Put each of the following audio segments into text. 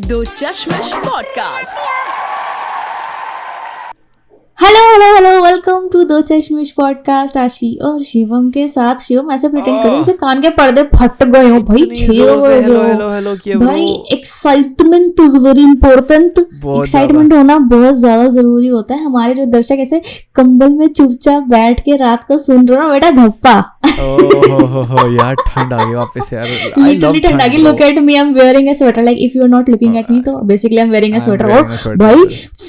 दो चश्मश podcast. Hello welcome to दो Chashmish podcast. आशी और शिवम के साथ। शिवम ऐसे प्रिटेंड करे जैसे कान के पर्दे फट गए हो भाई। 6 हेलो किया भाई। Excitement is very important. Excitement होना बहुत ज्यादा जरूरी होता है। हमारे जो दर्शक ऐसे कंबल में चुपचाप बैठ के रात को सुन रहे हो बेटा धप्पा। ओहो यार ठंड आ गई वापस यार। लिटरली ठंड आ गई। Look at me, I am wearing a sweater. Like if you are not looking at me तो basically I am wearing a sweater. और भाई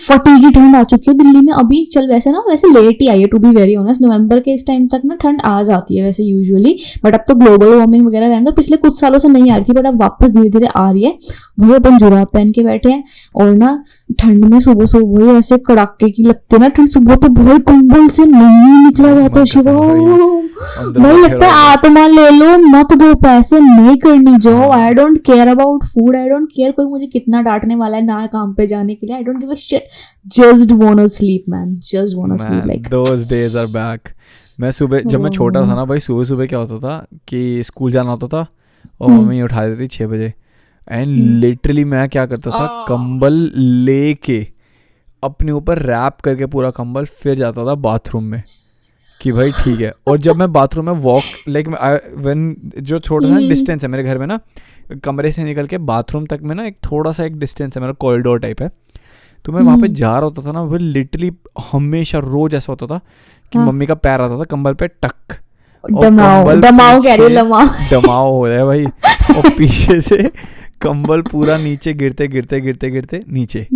फटेगी ठंड आ चुकी है दिल्ली में अभी। चल वैसे लेट ही आई है टू बी वेरी ऑनेस्ट। नवंबर के इस टाइम तक ना ठंड आ जाती है वैसे यूजुअली, बट अब तो ग्लोबल वार्मिंग वगैरह रहने तो पिछले कुछ सालों से नहीं आ रही थी, बट अब वापस धीरे धीरे आ रही है। भाई अपन जुराब पहन के बैठे हैं और ना ठंड में सुबह सुबह भाई ऐसे कड़ाके की लगती है ना ठंड। सुबह तो भाई कंबल से नहीं निकला जाता शिवा। भाई लगता है आत्मा ले लो मत दो, पैसे नहीं करनी job. I don't care about food, I don't care कोई मुझे कितना डांटने वाला है ना काम पे जाने के लिए। I don't give a shit, just wanna sleep man, just wanna sleep. Like those days are back. मैं सुबह जब मैं छोटा था ना भाई, सुबह सुबह क्या होता था कि स्कूल जाना होता था और मम्मी उठा देती 6 बजे एंड लिटरली मैं क्या करता था, कंबल लेके अपने ऊपर रैप करके पूरा कंबल फिर जाता था बाथरूम में कि भाई ठीक है। और जब मैं बाथरूम में वॉक लाइक व्हेन जो थोड़ा सा डिस्टेंस है मेरे घर में ना, कमरे से निकल के बाथरूम तक में ना एक थोड़ा सा एक डिस्टेंस है, मेरा कॉरिडोर टाइप है, तो मैं वहाँ पे जा रहा होता था ना, वो लिटरली हमेशा रोज ऐसा होता था कि मम्मी का पैर आता था कंबल पे टक, दमाओ हो रहा है भाई, और पीछे से कंबल पूरा नीचे गिरते नीचे,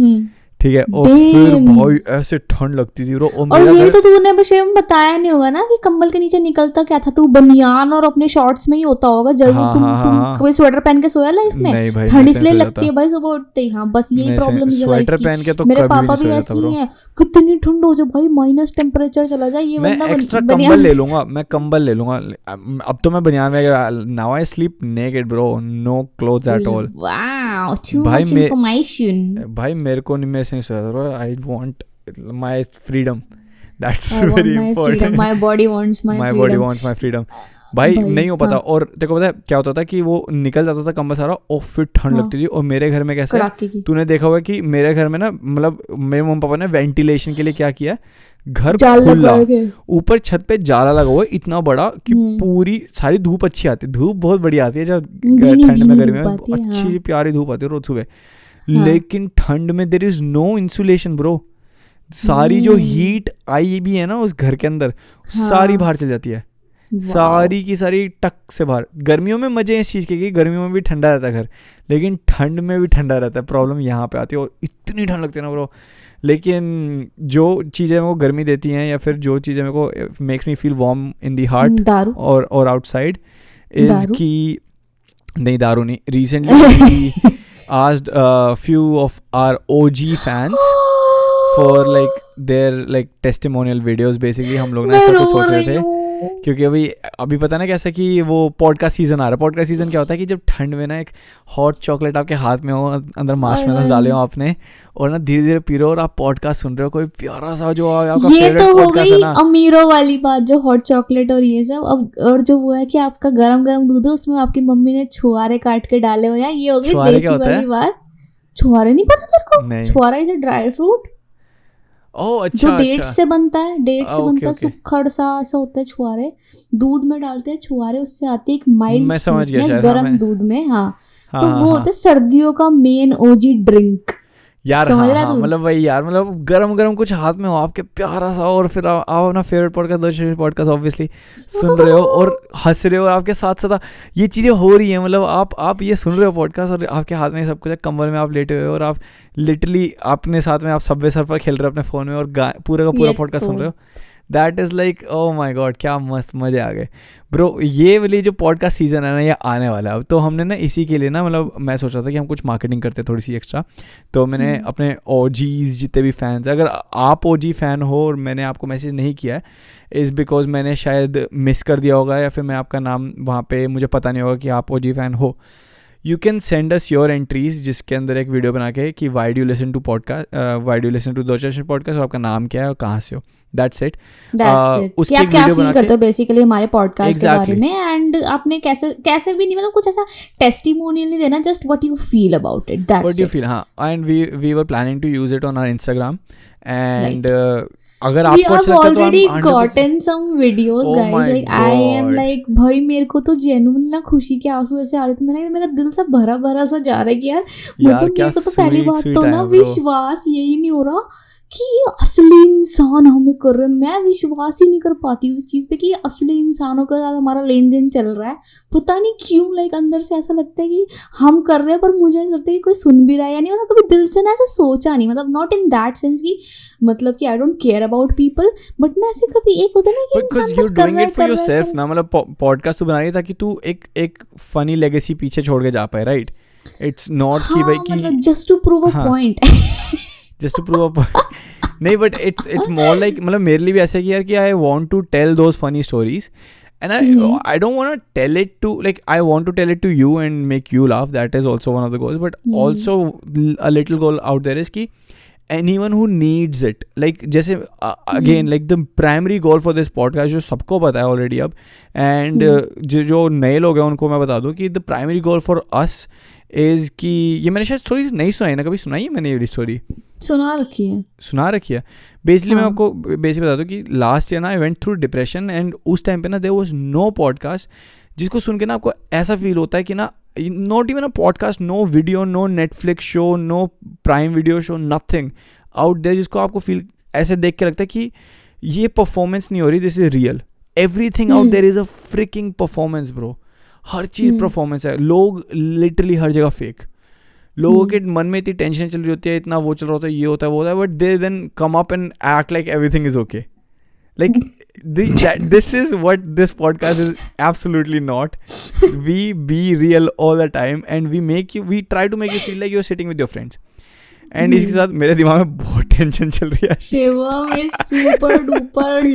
ठीक है। और फिर भाई ऐसे ठंड लगती थी। और ये तो तूने बशेम बताया नहीं होगा ना कि कंबल के नीचे निकलता क्या था। तू बनियान और अपने शॉर्ट्स में ही होता होगा जरूर। तुम कोई स्वेटर पहन के सोया लाइफ में? ठंड इसलिए लगती है भाई सुबह उठते ही। हाँ बस यही प्रॉब्लम है स्वेटर पहन के। तो मेरे पापा भी ऐसी हैं, कितनी ठंड हो जाए भाई, माइनस टेम्परेचर चला जाए, ये मैं एक्स्ट्रा कंबल ले लूंगा, मैं कंबल ले लूंगा। अब तो मैं बनियान में, now I sleep naked bro, no clothes at all. Wow, too much information. भाई मेरे को नहीं, मेरे से I want my freedom. That's very important. My body wants my freedom. My body wants my freedom. भाई नहीं हो पाता। और तेरे को पता है क्या होता था कि वो निकल जाता था कंबल सारा और फिर ठंड लगती थी। और मेरे घर में कैसे, तूने देखा हुआ कि मेरे घर में ना, मतलब मेरे मम्मी पापा ने वेंटिलेशन के लिए क्या किया, घर खुला, ऊपर छत पे जाला लगा हुआ है इतना बड़ा कि पूरी सारी धूप अच्छी आती है। धूप बहुत बढ़िया आती है जब ठंड में, गर्मी में अच्छी प्यारी धूप आती है रोज सुबह। लेकिन ठंड में there is no insulation bro. सारी जो हीट आई भी है ना उस घर के अंदर, सारी बाहर चल जाती है, सारी की सारी टक से बाहर। गर्मियों में मजे इस चीज़ के कि गर्मियों में भी ठंडा रहता है घर, लेकिन ठंड में भी ठंडा रहता है। प्रॉब्लम यहाँ पे आती है और इतनी ठंड लगती है ना ब्रो। लेकिन जो चीज़ें मेरे को गर्मी देती हैं, या फिर जो चीज़ें मेरे को makes me feel warm in the heart और आउटसाइड इज की, नहीं दारू नहीं, recently asked a few of our OG fans for like their testimonial videos. Basically हम लोग ना ऐसा कुछ सोच रहे थे क्योंकि अभी पता ना कैसा कि वो पॉडकास्ट सीजन आ रहा है। पॉडकास्ट सीजन क्या होता है कि जब ठंड में ना एक हॉट चॉकलेट आपके हाथ में हो, अंदर मार्शमेलोस डाले हो आपने, और ना धीरे धीरे पी रहे हो और आप पॉडकास्ट सुन रहे हो, कोई प्यारा सा जो आपका फेवरेट पॉडकास्ट है ना। अमीरों वाली बात जो हॉट चॉकलेट और ये सब। अब और जो वो है कि आपका गरम दूध है, उसमें आपकी मम्मी ने छुआरे काट के डाले हो, यार ये हो गई देसी वाली बात। छुआरे नहीं पता तेरे को? छुआरा इज अ ड्राई फ्रूट जो डेट से बनता है, सुखड़ सा ऐसा होता है छुआरे, दूध में डालते हैं छुआरे, उससे आती है एक माइल्ड स्वीटनेस गरम दूध में। हाँ तो वो होता है सर्दियों का मेन ओजी ड्रिंक यार। हाँ मतलब वही यार, मतलब गरम कुछ हाथ में हो आपके प्यारा सा, और फिर आप अपना फेवरेट पॉडकास्ट ऑब्वियसली सुन रहे हो और हंस रहे हो, और आपके साथ साथ ये चीज़ें हो रही हैं। मतलब आप ये सुन रहे हो पॉडकास्ट और आपके हाथ में सब कुछ है, कंबल में आप लेटे हुए हो और आप लिटरली अपने साथ में आप सबवे सर्फर खेल रहे हो अपने फ़ोन में और पूरा का पूरा पॉडकास्ट सुन रहे हो। That is like oh my God, क्या मस्त मज़े आ गए ब्रो। ये वाली जो पॉडकास्ट सीज़न है ना, ये आने वाला है अब। तो हमने ना इसी के लिए ना, मतलब मैं सोच रहा था कि हम कुछ मार्केटिंग करते थोड़ी सी एक्स्ट्रा। तो मैंने अपने OGs जितने भी फैंस हैं, अगर आप OG फ़ैन हो और मैंने आपको मैसेज नहीं किया है, इज़ बिकॉज मैंने शायद मिस कर दिया होगा, या फिर मैं आपका नाम वहाँ पे मुझे पता नहीं होगा कि आप OG फ़ैन हो, you can send us your entries, जिसके अंदर एक वीडियो बना के कि why do listen to podcast, why do listen to Do Chashme podcast, और आपका नाम क्या है और कहाँ से हो, दैट्स इट. उसकी आप क्या फील करते हो बेसिकली हमारे पॉडकास्ट के बारे में, एंड आपने कैसे भी नहीं, मतलब कुछ ऐसा टेस्टिमोनियल नहीं देना, just what you feel about it, that's what you feel. हाँ, and we were planning to use it on our Instagram, and अगर आपको अच्छा लगता है तो already gotten some videos guys, like I am like भाई मेरे को तो जेन्युइन ना खुशी के आंसू ऐसे आ रहे थे, मेरा दिल सब भरा भरा सा जा रहा है कि यार मेरे को तो पहली बात तो ना विश्वास यही नहीं हो रहा कि ये असली इंसान हमें कर रहे हैं. मैं विश्वास ही नहीं कर पाती उस चीज़ पे कि ये असली इंसानों के साथ हमारा लेन देन चल रहा है. पता नहीं क्यों, लाइक अंदर से ऐसा लगता है कि हम कर रहे हैं, पर मुझे ऐसा लगता है कि कोई सुन भी रहा है या नहीं. मतलब कभी दिल से ना ऐसा सोचा नहीं, मतलब नॉट इन दैट सेंस कि मतलब कि I don't care about people, but ना ऐसे कभी एक होता है ना कि because you doing it for yourself ना. मतलब पॉडकास्ट तो बना रही है ताकि तू एक फनी लेगेसी पीछे छोड़ के जा पाए, राइट? इट्स नॉट कि भाई कि just to prove a point, just to prove a point. नहीं, बट इट्स मोर लाइक, मतलब मेरे लिए भी ऐसा कि यार कि I want to tell those funny stories, and I don't want to tell it to, like, I want to tell it to you and make you laugh. That is also one of the goals, but also a little goal out there is ki anyone who needs it, like जैसे again like the primary goal for this podcast जो सबको पता है already अब, and जो नए लोग हैं उनको मैं बता दूँ कि the primary goal for us is कि ये मैंने शायद स्टोरी नहीं सुनाई ना, कभी सुनाई है मैंने ये स्टोरी? सुना रखी है. बेसिकली मैं आपको बेसिकली बता दूं कि लास्ट ईयर ना I went through depression, and उस टाइम पे ना देयर वाज नो पॉडकास्ट जिसको सुन के ना आपको ऐसा फील होता है कि ना not even a podcast, no video, no Netflix show, no Prime Video show, nothing out there जिसको आपको फील ऐसे देख के लगता है कि ये परफॉर्मेंस नहीं हो रही, this is real. Everything out there is a freaking performance bro. हर चीज़ परफॉर्मेंस है. लोग लिटरली हर जगह फेक. लोगों के मन में इतनी टेंशन चल रही होती है, इतना वो चल रहा होता है, ये होता है वो होता है, but they then come up and act like everything is okay. Like this is what this podcast is absolutely not. We be real all the time, and we try to make you feel like you're sitting with your friends. And इसके साथ मेरे दिमाग में बहुत tension चल रही है. Shivam is super duper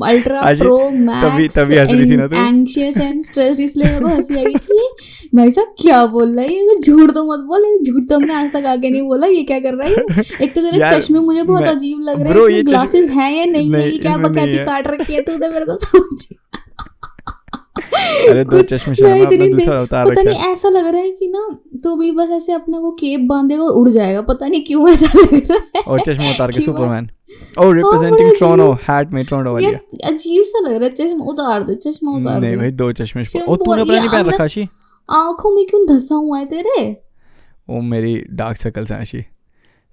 ultra pro max तभी हंस रही थी ना तू, एंग्शियस एंड स्ट्रेस्ड, इसलिए मेरे को हंसी आई कि भाई साहब क्या बोल रहा है ये, झूठ तो मत बोल, झूठ तो हमने आज तक आके नहीं बोला, ये क्या कर रहा है. एक तो तेरे चश्मे मुझे बहुत अजीब लग रहे हैं, इसमें ग्लासेस हैं या नहीं है, ये क्या बकैती काट रखी है तूने, मेरे को समझ. अरे दो चश्मे अपना दूसरा उतार रखा है. पता नहीं ऐसा लग रहा है कि ना तो भी बस ऐसे अपने वो केप बांधेगा और उड़ जाएगा, पता नहीं क्यों ऐसा लग रहा है. और चश्मा उतार के सुपरमैन, और रिप्रेजेंटिंग टोरंटो, हैट में टोरंटो वाली. अजीब सा लग रहा है. चश्मा उतार दे. नहीं भाई, दो चश्मे. और तूने अपना नहीं पहन रखा आशी? आंखों में क्यों धंसा हुआ है तेरे? ओ मेरी डार्क सर्कल्स हैं आशी.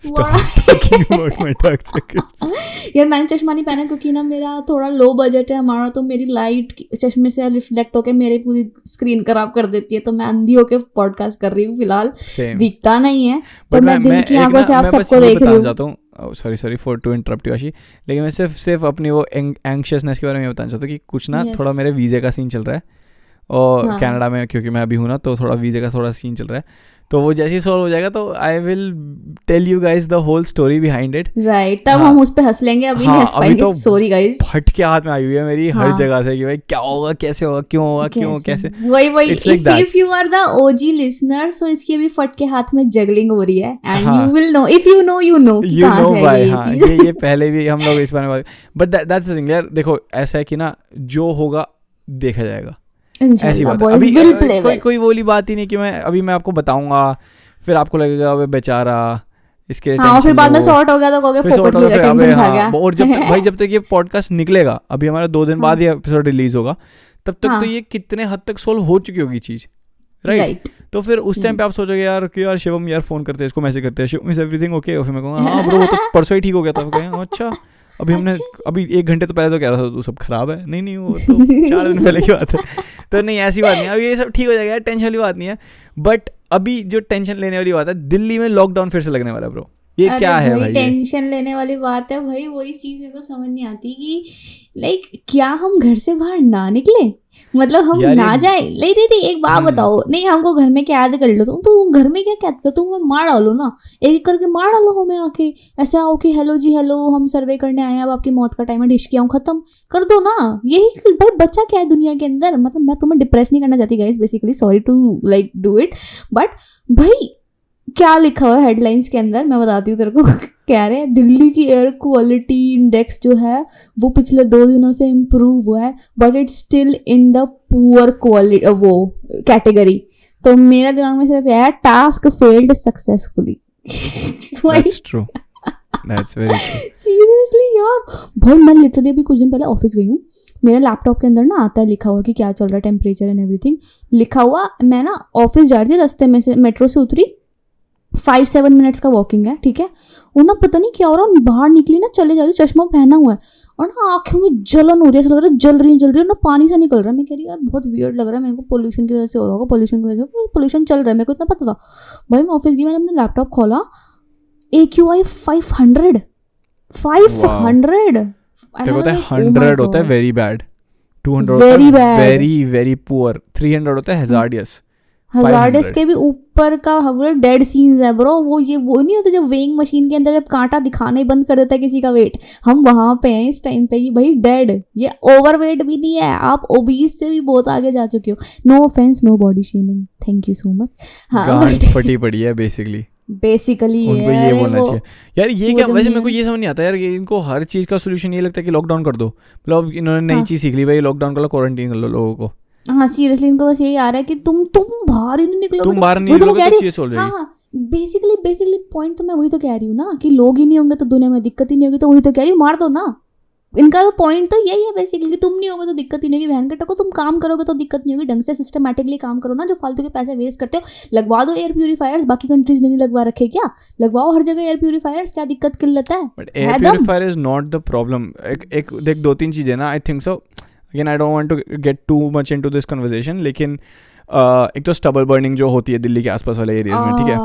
Stop talking about my dark circles. यार मैंने चश्मा नहीं पहना क्योंकि ना मेरा थोड़ा लो बजट है हमारा, तो मेरी लाइट चश्मे से रिफ्लेक्ट होकर मेरी पूरी स्क्रीन खराब कर देती है, तो मैं अंधी होकर पॉडकास्ट कर रही हूँ फिलहाल. दिखता नहीं है पर मैं दिल की आंखों से आप सबको देख रही हूँ. Sorry for to interrupt you Ashi, लेकिन मैं सिर्फ अपनी वो एंग्शियसनेस के बारे में बताना चाहता हूँ कि कुछ ना थोड़ा मेरे वीज़े का सीन चल रहा है, और कनाडा में क्योंकि मैं अभी हूँ ना, तो थोड़ा वीज़े का थोड़ा सीन चल रहा है. तो वो जैसे ही सॉल्व हो जाएगा तो I will tell you guys the whole story behind it. Right, तब हम उस पे हंस लेंगे, अभी नहीं हंस पाएंगे. सॉरी गाइज, फट के हाथ में आई हुई है मेरी हर जगह से कि भाई क्या होगा, कैसे होगा, क्यों होगा, क्यों कैसे. वही if you are the OG listener, so इसकी अभी फट के हाथ में जगलिंग हो रही है, and you will know, if you know you know भाई. ये पहले भी हम लोग इस बारे में, बट दैट्स द थिंग यार. देखो ऐसा है कि ना जो होगा देखा जाएगा, ऐसी बात. अभी कोई वो वाली बात ही नहीं कि मैं आपको बताऊंगा फिर आपको लगेगा अबे बेचारा इसके हाँ, फिर बाद में सॉर्ट हो गया तो कहोगे फोकट की टेंशन खा गया. और जब तक ये पॉडकास्ट निकलेगा, अभी हमारा 2 दिन बाद ये एपिसोड रिलीज होगा, तब तक तो ये कितने हद तक सोल्व हो चुकी होगी चीज, राइट. तो फिर उस टाइम पे आप सोचोगे यार कि यार शिवम यार फोन करते हैं, इसको मैसेज करते हैं, शिवम इज एवरीथिंग ओके, और फिर मैं कहूँगा हाँ ब्रो वो तो परसों ही ठीक हो गया था. अच्छा अभी 1 घंटे तो पहले तो कह रहा था तू सब खराब है. नहीं वो तो 4 दिन पहले की बात है. तो नहीं ऐसी बात नहीं, अभी ये सब ठीक हो जाएगा, टेंशन वाली बात नहीं है. बट अभी जो टेंशन लेने वाली बात है, दिल्ली में लॉकडाउन फिर से लगने वाला है ब्रो. ये क्या है भाई? टेंशन लेने वाली बात है भाई। वही चीज मेरे को समझ नहीं आती कि लाइक क्या हम घर से बाहर ना निकले, मतलब हम ना जाए। नहीं एक बात बताओ, नहीं हमको घर में कैद कर लो, तुम घर में क्या कैद कर, तुम मार डालो ना, एक करके मार डालो हमें आके, ऐसा आओ कि हेलो जी हेलो हम सर्वे करने आए हैं, अब आपकी मौत का टाइम है, डिश किया, खत्म कर दो ना। यही भाई बच्चा क्या है दुनिया के अंदर। मतलब मैं तुम्हें डिप्रेस नहीं करना चाहती guys, basically sorry to like do it, but भाई क्या लिखा हुआ है हेडलाइंस के अंदर, मैं बताती हूँ तेरे को। कह रहे हैं दिल्ली की एयर क्वालिटी इंडेक्स जो है वो पिछले 2 दिनों से इम्प्रूव हुआ है, but it's still in the poor quality वो कैटेगरी। तो मेरा दिमाग में सिर्फ यह task failed successfully. That's true. That's very true. Seriously यार भाई, मैं लिटरली अभी कुछ दिन पहले ऑफिस गई हूँ, मेरे लैपटॉप के अंदर ना आता है लिखा हुआ कि क्या चल रहा है, टेम्परेचर एंड एवरीथिंग लिखा हुआ। मैं ना ऑफिस जा रही थी, रास्ते में से मेट्रो से उतरी, 5-7 मिनट्स का वॉकिंग है, ठीक है। वो ना पता नहीं क्या हो रहा, बाहर निकली ना, चले जा रही, चश्मा पहना हुआ है और ना आंखों में जलन हो रही है, ऐसा लग रहा है जल रही है ना, पानी से निकल रहा है। मैं कह रही यार बहुत वियर्ड लग रहा है मेरे को, पोल्यूशन की वजह से हो रहा होगा, पोल्यूशन की वजह से, पोल्यूशन चल रहा है, मेरे को इतना पता था। भाई मैं ऑफिस गई, मैंने अपना लैपटॉप खोला, AQI 500 100 होता है वेरी बैड, 200 वेरी होता बैड, है वेरी वेरी पुअर, 300 होता है हजार्डियस, हजार्डियस के भी ऊपर का डेड सीन्स है ब्रो। वो नहीं होता जब वेइंग मशीन के अंदर जब कांटा दिखाना ही बंद कर देता है किसी का वेट, हम वहां पे हैं इस टाइम पे कि भाई डेड। ये ओवर वेट भी नहीं है, आप ओबीस से भी बहुत आगे जा चुके हो। No offence, no body shaming, thank you so much. गांड फटी पड़ी है बेसिकली उनको ये बोलना चाहिए यार। ये क्या वैसे मेरे को ये समझ नहीं आता यार, इनको हर चीज का सोल्यूशन ये लगता है कि लॉकडाउन कर दो, मतलब इन्होंने नई चीज सीख ली भाई, लॉकडाउन कर लो, क्वारंटीन कर लो लोगों को। हाँ सीरियसली इनको बस यही आ रहा है कि तुम बाहर ही नहीं निकलोगे, तुम बाहर नहीं निकलोगे तो चीज सोल्व जाएगी। हाँ बेसिकली पॉइंट तो मैं वही तो कह रही हूँ ना कि लोग ही नहीं होंगे तो दुनिया में दिक्कत ही नहीं होगी, तो वही तो कह रही हूँ, मार दो ना। इनका तो पॉइंट तो यही है बेसिकली, तुम नहीं होगे तो दिक्कत ही नहीं होगी, बहन के टको तुम काम करोगे तो दिक्कत नहीं होगी, ढंग से सिस्टमैटिकली काम करो ना, जो फालतू के पैसे वेस्ट करते हो। लगवा दो एयर प्यूरीफायर्स, बाकी कंट्रीज ने नहीं लगवा रखे क्या, लगवाओ हर जगह एयर प्यूरीफायर्स, क्या दिक्कत किल्लत है। But air purifier is not the problem. एक देख 2-3 चीजें ना, I think so, again I don't want to get too much into this conversation, लेकिन एक तो स्टबल बर्निंग जो होती है दिल्ली के आसपास वाले एरियाज में, ठीक है,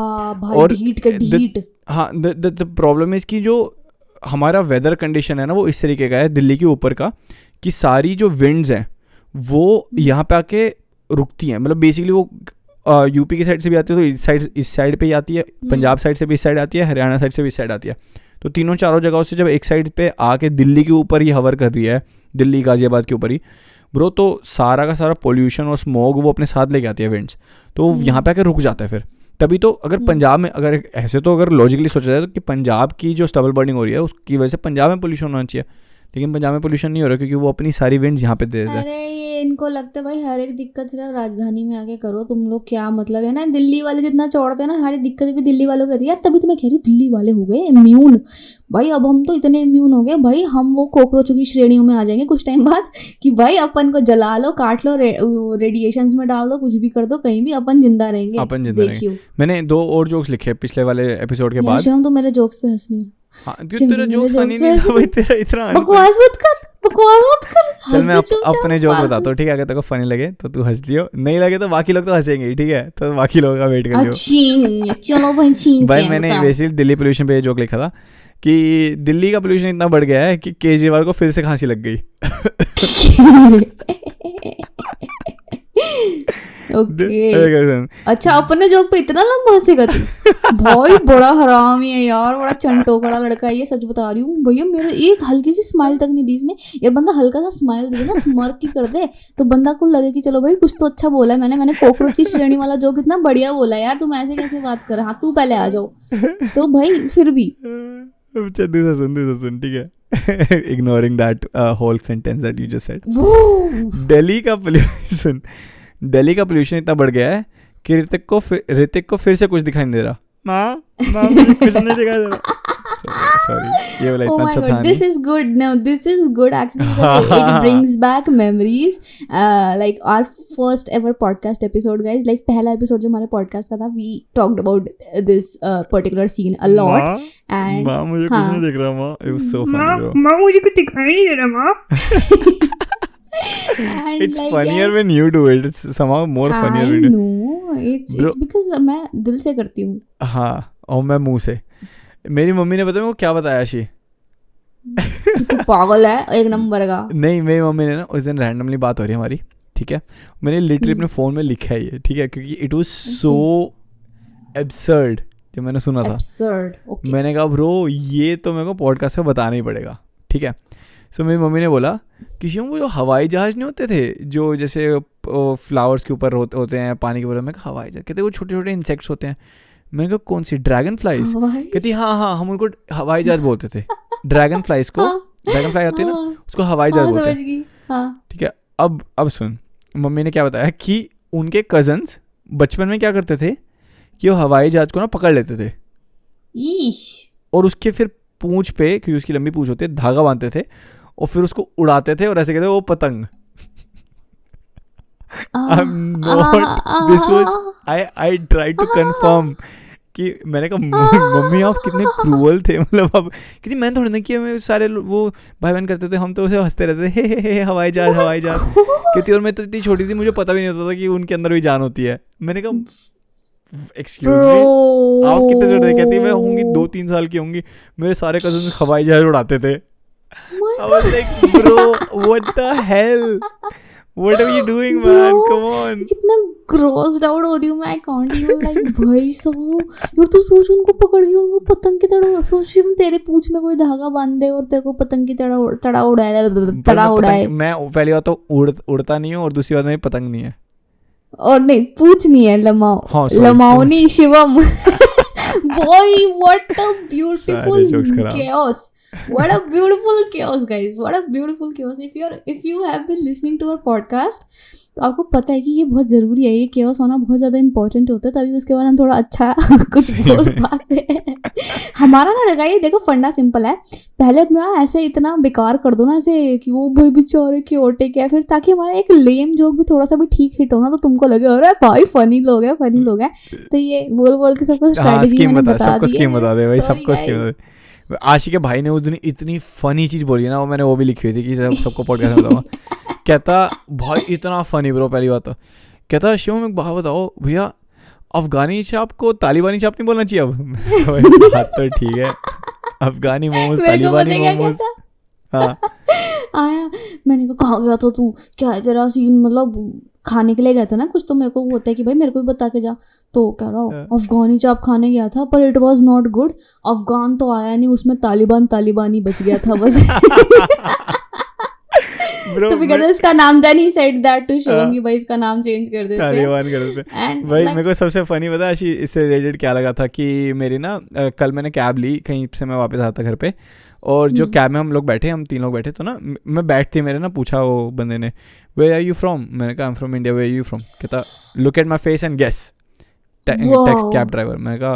और हीट हाँ द प्रॉब्लम इज कि जो हमारा वेदर कंडीशन है ना वो इस तरीके का है दिल्ली के ऊपर का, कि सारी जो विंड्स हैं वो यहाँ पे आके रुकती हैं, मतलब बेसिकली वो यूपी की साइड से भी आती है तो इस साइड पे ही आती है, पंजाब साइड से भी इस साइड आती है, हरियाणा साइड से भी इस साइड आती है, तो तीनों चारों जगहों से जब एक साइड पे आके दिल्ली के ऊपर ही हवर कर रही है, दिल्ली गाजियाबाद के ऊपर ही ब्रो, तो सारा का सारा पोल्यूशन और स्मोग वो अपने साथ लेके आती है विंड्स, तो यहाँ पे आके रुक जाता है फिर। तभी तो अगर पंजाब में, अगर ऐसे तो अगर लॉजिकली सोचा जाए तो कि पंजाब की जो स्टबल बर्निंग हो रही है उसकी वजह से पंजाब में पोल्यूशन होना चाहिए, लेकिन पंजाब में पोल्यूशन नहीं हो रहा क्योंकि वो अपनी सारी विंड्स यहाँ पे दे देता है। अरे ये इनको लगता है भाई हर एक दिक्कत सिर्फ राजधानी में आके करो तुम लोग, क्या मतलब है ना, दिल्ली वाले जितना चौड़ते हैं ना, हर दिक्कत भी दिल्ली वालों को कर रही है यार। तभी तो मैं कह रही हूँ दिल्ली वाले हो गए इम्यून भाई, अब हम तो इतने इम्यून हो गए भाई, हम वो कॉकरोचों की श्रेणियों में आ जाएंगे कुछ टाइम बाद कि भाई अपन को जला लो, काट लो, रेडिएशंस में डाल दो, कुछ भी कर दो, कहीं भी अपन जिंदा रहेंगे, अपन जिंदा रहेंगे। मैंने 2 और जोक्स लिखे पिछले वाले एपिसोड के बाद। तो मेरे जोक्स पे हंस नहीं, हाँ तेरा जोक्स फनी नहीं था भाई, तेरा इतना बकवास मत कर। चल मैं अपने जोक बताता हूँ, ठीक है, अगर तेरे को फनी लगे तो तू हंस लियो, नहीं लगे तो बाकी लोग तो हंसेंगे, ठीक है, तो बाकी लोगों का वेट कर लियो। चलो भाई मैंने बेसिकली दिल्ली पोल्यूशन पे ये जोक लिखा था कि दिल्ली का पोल्यूशन इतना बढ़ गया है कि केजरीवाल को फिर से खांसी लग गई। Okay. अच्छा अपने जोक पे इतना लंबा हंसेगा तू? भाई बड़ा हरामी है यार, बड़ा चंटोकड़ा लड़का है ये, सच बता रही हूँ भैया। मेरे एक हल्की सी स्माइल तक नहीं दी इसने यार। बंदा हल्का सा स्माइल दे ना, स्मर्क की कर दे तो बंदा को लगे कि चलो भाई कुछ तो अच्छा बोला है मैंने कॉकरोच की श्रेणी वाला जोक इतना बढ़िया बोला यार, तुम ऐसे कैसे बात कर, हाँ तू पहले आ जाओ। तो भाई फिर भी दूसरा सुन ठीक है, ignoring that whole sentence that you just said. Delhi का पोल्यूशन इतना बढ़ गया है कि ऋतिक को फिर से कुछ दिखाई नहीं दे रहा। माँ मुझे कुछ नहीं दिखाई दे रहा। Sorry, ये वाला इतना अच्छा था नहीं। This is good. No, this is good actually. It brings back memories. Like our first ever podcast episode, guys. Like पहला episode जो हमारे podcast का था, we talked about this particular scene a lot. And माँ मुझे कुछ नहीं दिख रहा माँ। It was so funny. माँ मुझे कुछ दिखाई नहीं दे रहा माँ। It's like, funnier when you do it. It's somehow more funnier when you do it. I know. It's because मैं दिल से करती हूँ। हाँ और मैं मुंह से। मेरी मम्मी ने बताया वो क्या बताया शी तू पागल है एक नंबर का। नहीं, मेरी मम्मी ने ना उस दिन रैंडमली बात हो रही है हमारी, ठीक है, मैंने लिटरली अपने फ़ोन में लिखा है ये, ठीक है, क्योंकि इट वाज सो एब्सर्ड जब मैंने सुना था। okay. मैंने कहा ब्रो ये तो मेरे को पॉडकास्ट में बताना ही पड़ेगा, ठीक है। सो मेरी मम्मी ने बोला कि शिवम वो जो हवाई जहाज़ नहीं होते थे जो जैसे फ्लावर्स के ऊपर होते हैं पानी के ऊपर, मैं कहा हवाई जहाज़, कहते वो छोटे छोटे इंसेक्ट्स होते हैं। मैंने कहा कौन सी, ड्रैगन फ्लाइज? कहती हाँ हम उनको हवाई जहाज़ बोलते थे। ड्रैगन फ्लाइज को ड्रैगन फ्लाई होती है ना, उसको हवाई जहाज़ बोलते हैं, ठीक है। अब सुन, मम्मी ने क्या बताया कि उनके कजन्स बचपन में क्या करते थे कि वो हवाई जहाज़ को ना पकड़ लेते थे और उसके फिर पूंछ पे, क्योंकि उसकी लंबी पूंछ होती है, धागा बांधते थे और फिर उसको उड़ाते थे और ऐसे कहते वो पतंग। I tried to confirm कि मैंने कहा मम्मी आप कितने क्रूअल थे, मतलब अब कितनी मैंने थोड़ी ना किया, सारे वो भाई बहन करते थे, हम तो उसे हंसते रहते थे हे हवाई जहाज हवाई जहाज कहती। और मैं तो इतनी छोटी थी मुझे पता भी नहीं होता था कि उनके अंदर भी जान होती है। मैंने कहा एक्सक्यूज मी आप कितने छोटे थे? कहती मैं होंगी 2-3 साल की होंगी, मेरे सारे कजन हवाई जहाज उड़ाते थे। I was like bro what the hell, what are you doing man, come on। कितना grossed out हो रही हूँ मैं, I can't even like भाई साहब यार तू सोच उनको पकड़ के उनको पतंग की तरह, सोच तेरे पूंछ में कोई धागा बांध दे और तेरे को पतंग की तरह तड़ा उड़ाए। मैं पहली बात तो उड़ता नहीं हूँ और दूसरी बात मेरी पतंग नहीं है और नहीं पूछ नहीं है, लमाओ। हाँ, लमाओ नहीं Shivam. Boy what a beautiful chaos, what a beautiful chaos guys, what a beautiful chaos। if you have been listening to our podcast तो आपको पता है कि ये बहुत ज़रूरी है, ये chaos होना बहुत ज़्यादा इंपॉर्टेंट होता है, तभी उसके बाद हम थोड़ा अच्छा कुछ बोल पाते हैं। हमारा ना लगाइए, देखो फंडा सिंपल है, पहले अपना ऐसे इतना बेकार कर दो ना ऐसे कि वो भाई बेचारे क्योटिक है, फिर ताकि हमारा एक लेम जोक भी थोड़ा सा भी ठीक हिट हो ना, तो तुमको लगे अरे भाई फनी लोग हैं फनी लोग हैं। तो ये बोल के सबको स्ट्रैटेजी मैंने बता दी है। सबको स्कीम बता दे भाई, सबको स्कीम बता दे। आशिक के भाई ने उस दिन इतनी फनी चीज़ बोली है ना, वो मैंने वो भी लिखी हुई थी कि सबको पॉडकास्ट में बताऊंगा। कहता भाई इतना फनी ब्रो, पहली बात तो कहता शिव में बात बताओ भैया, अफगानी चाप को तालिबानी चाप नहीं बोलना चाहिए अब। बात तो ठीक है, अफगानी मोमोज तालिबानी मोमोज। हाँ आया मैंने कहा गया था तू, क्या है तेरा सीन, मतलब खाने के लिए गया था ना कुछ, तो मेरे को होता है कि भाई मेरे को भी बता के जा, तो कह रहा हूँ अफगानी चाप खाने गया था पर it was not good, Afghan तो आया नहीं उसमें तालिबानी बच गया था बस। तो फिर कहते इसका नाम, then he said that to Shivam कि भाई इसका नाम चेंज कर देते हैं, तालिबान कर देते हैं। भाई मेरे को सबसे फनी पता है इससे रिलेटेड क्या लगा था कि मेरी ना कल मैंने कैब ली, कहीं से मैं वापस आता घर पे, और जो कैब में हम लोग बैठे, हम 3 लोग बैठे, तो ना मैं बैठते मेरे ना पूछा वो बंदे ने वेयर आर यू फ्रॉम, मैंने कहा I am from India, where are you from, कहता look at my face and guess, text cab driver. मैंने कहा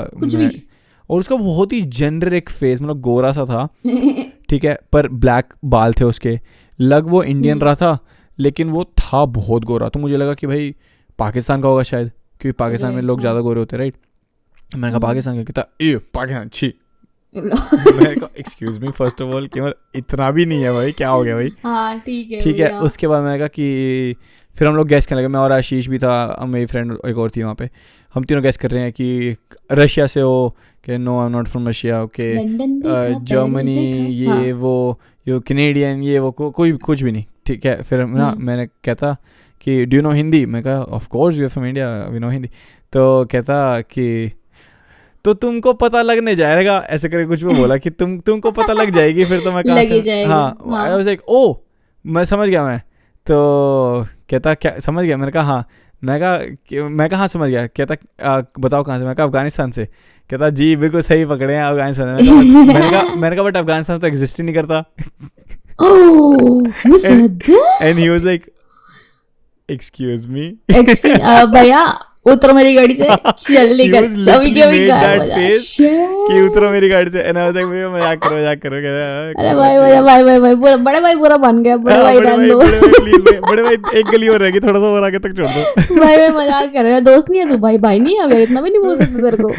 और उसका बहुत ही जेनरिक फेस, मतलब गोरा सा था, ठीक है, पर ब्लैक बाल थे उसके, लग वो इंडियन रहा था लेकिन वो था बहुत गोरा, तो मुझे लगा कि भाई पाकिस्तान का होगा शायद, क्योंकि पाकिस्तान में लोग ज़्यादा गोरे होते हैं राइट। मैंने कहा पाकिस्तान का, कहता ए पाकिस्तान छी। मैंने कहा excuse me first of all, केवल इतना भी नहीं है भाई, क्या हो गया भाई। हाँ ठीक है। उसके बाद मैंने कहा कि फिर हम लोग गैस करने लगे, मैं और आशीष भी था, मेरी फ्रेंड एक और थी वहाँ पे, हम तीनों गैस कर रहे हैं कि रशिया से हो, कि no I am not from Russia, okay Germany, ये वो यो कैनेडियन, ये वो कोई कुछ भी नहीं, ठीक है। फिर ना मैंने कहता कि डू यू नो हिंदी, मैं कहा of course we are from India we know Hindi, तो कहता कि तो तुमको पता लगने जाएगा, ऐसे करके कुछ भी बोला कि तुमको पता लग जाएगी, फिर तो मैं कहा हाँ आई वाज लाइक ओ मैं समझ गया, मैं तो कहता क्या समझ गया, मैंने कहा हाँ, मैं कहा हाँ समझ गया, कहता बताओ कहाँ से, मैं कहा अफगानिस्तान से, कहता जी बिल्कुल सही पकड़े हैं अफगानिस्तान। मैंने कहा बट अफगानिस्तान तो एग्जिस्ट ही नहीं करता। And he was like excuse me भैया उतरो मेरी गाड़ी से, चल निकल अभी के अभी कि उतरो मेरी गाड़ी से, एंड आई वाज लाइक मजाक करो अरे भाई पूरा बड़े भाई पूरा बन गया, बड़े भाई रहने दो, बड़े भाई एक गली और रहेगी, थोड़ा सा और आगे तक छोड़ दो। भाई मजाक कर रहा है, दोस्त नहीं है तू, भाई नहीं है, इतना भी नहीं बोल सकते तेरे को।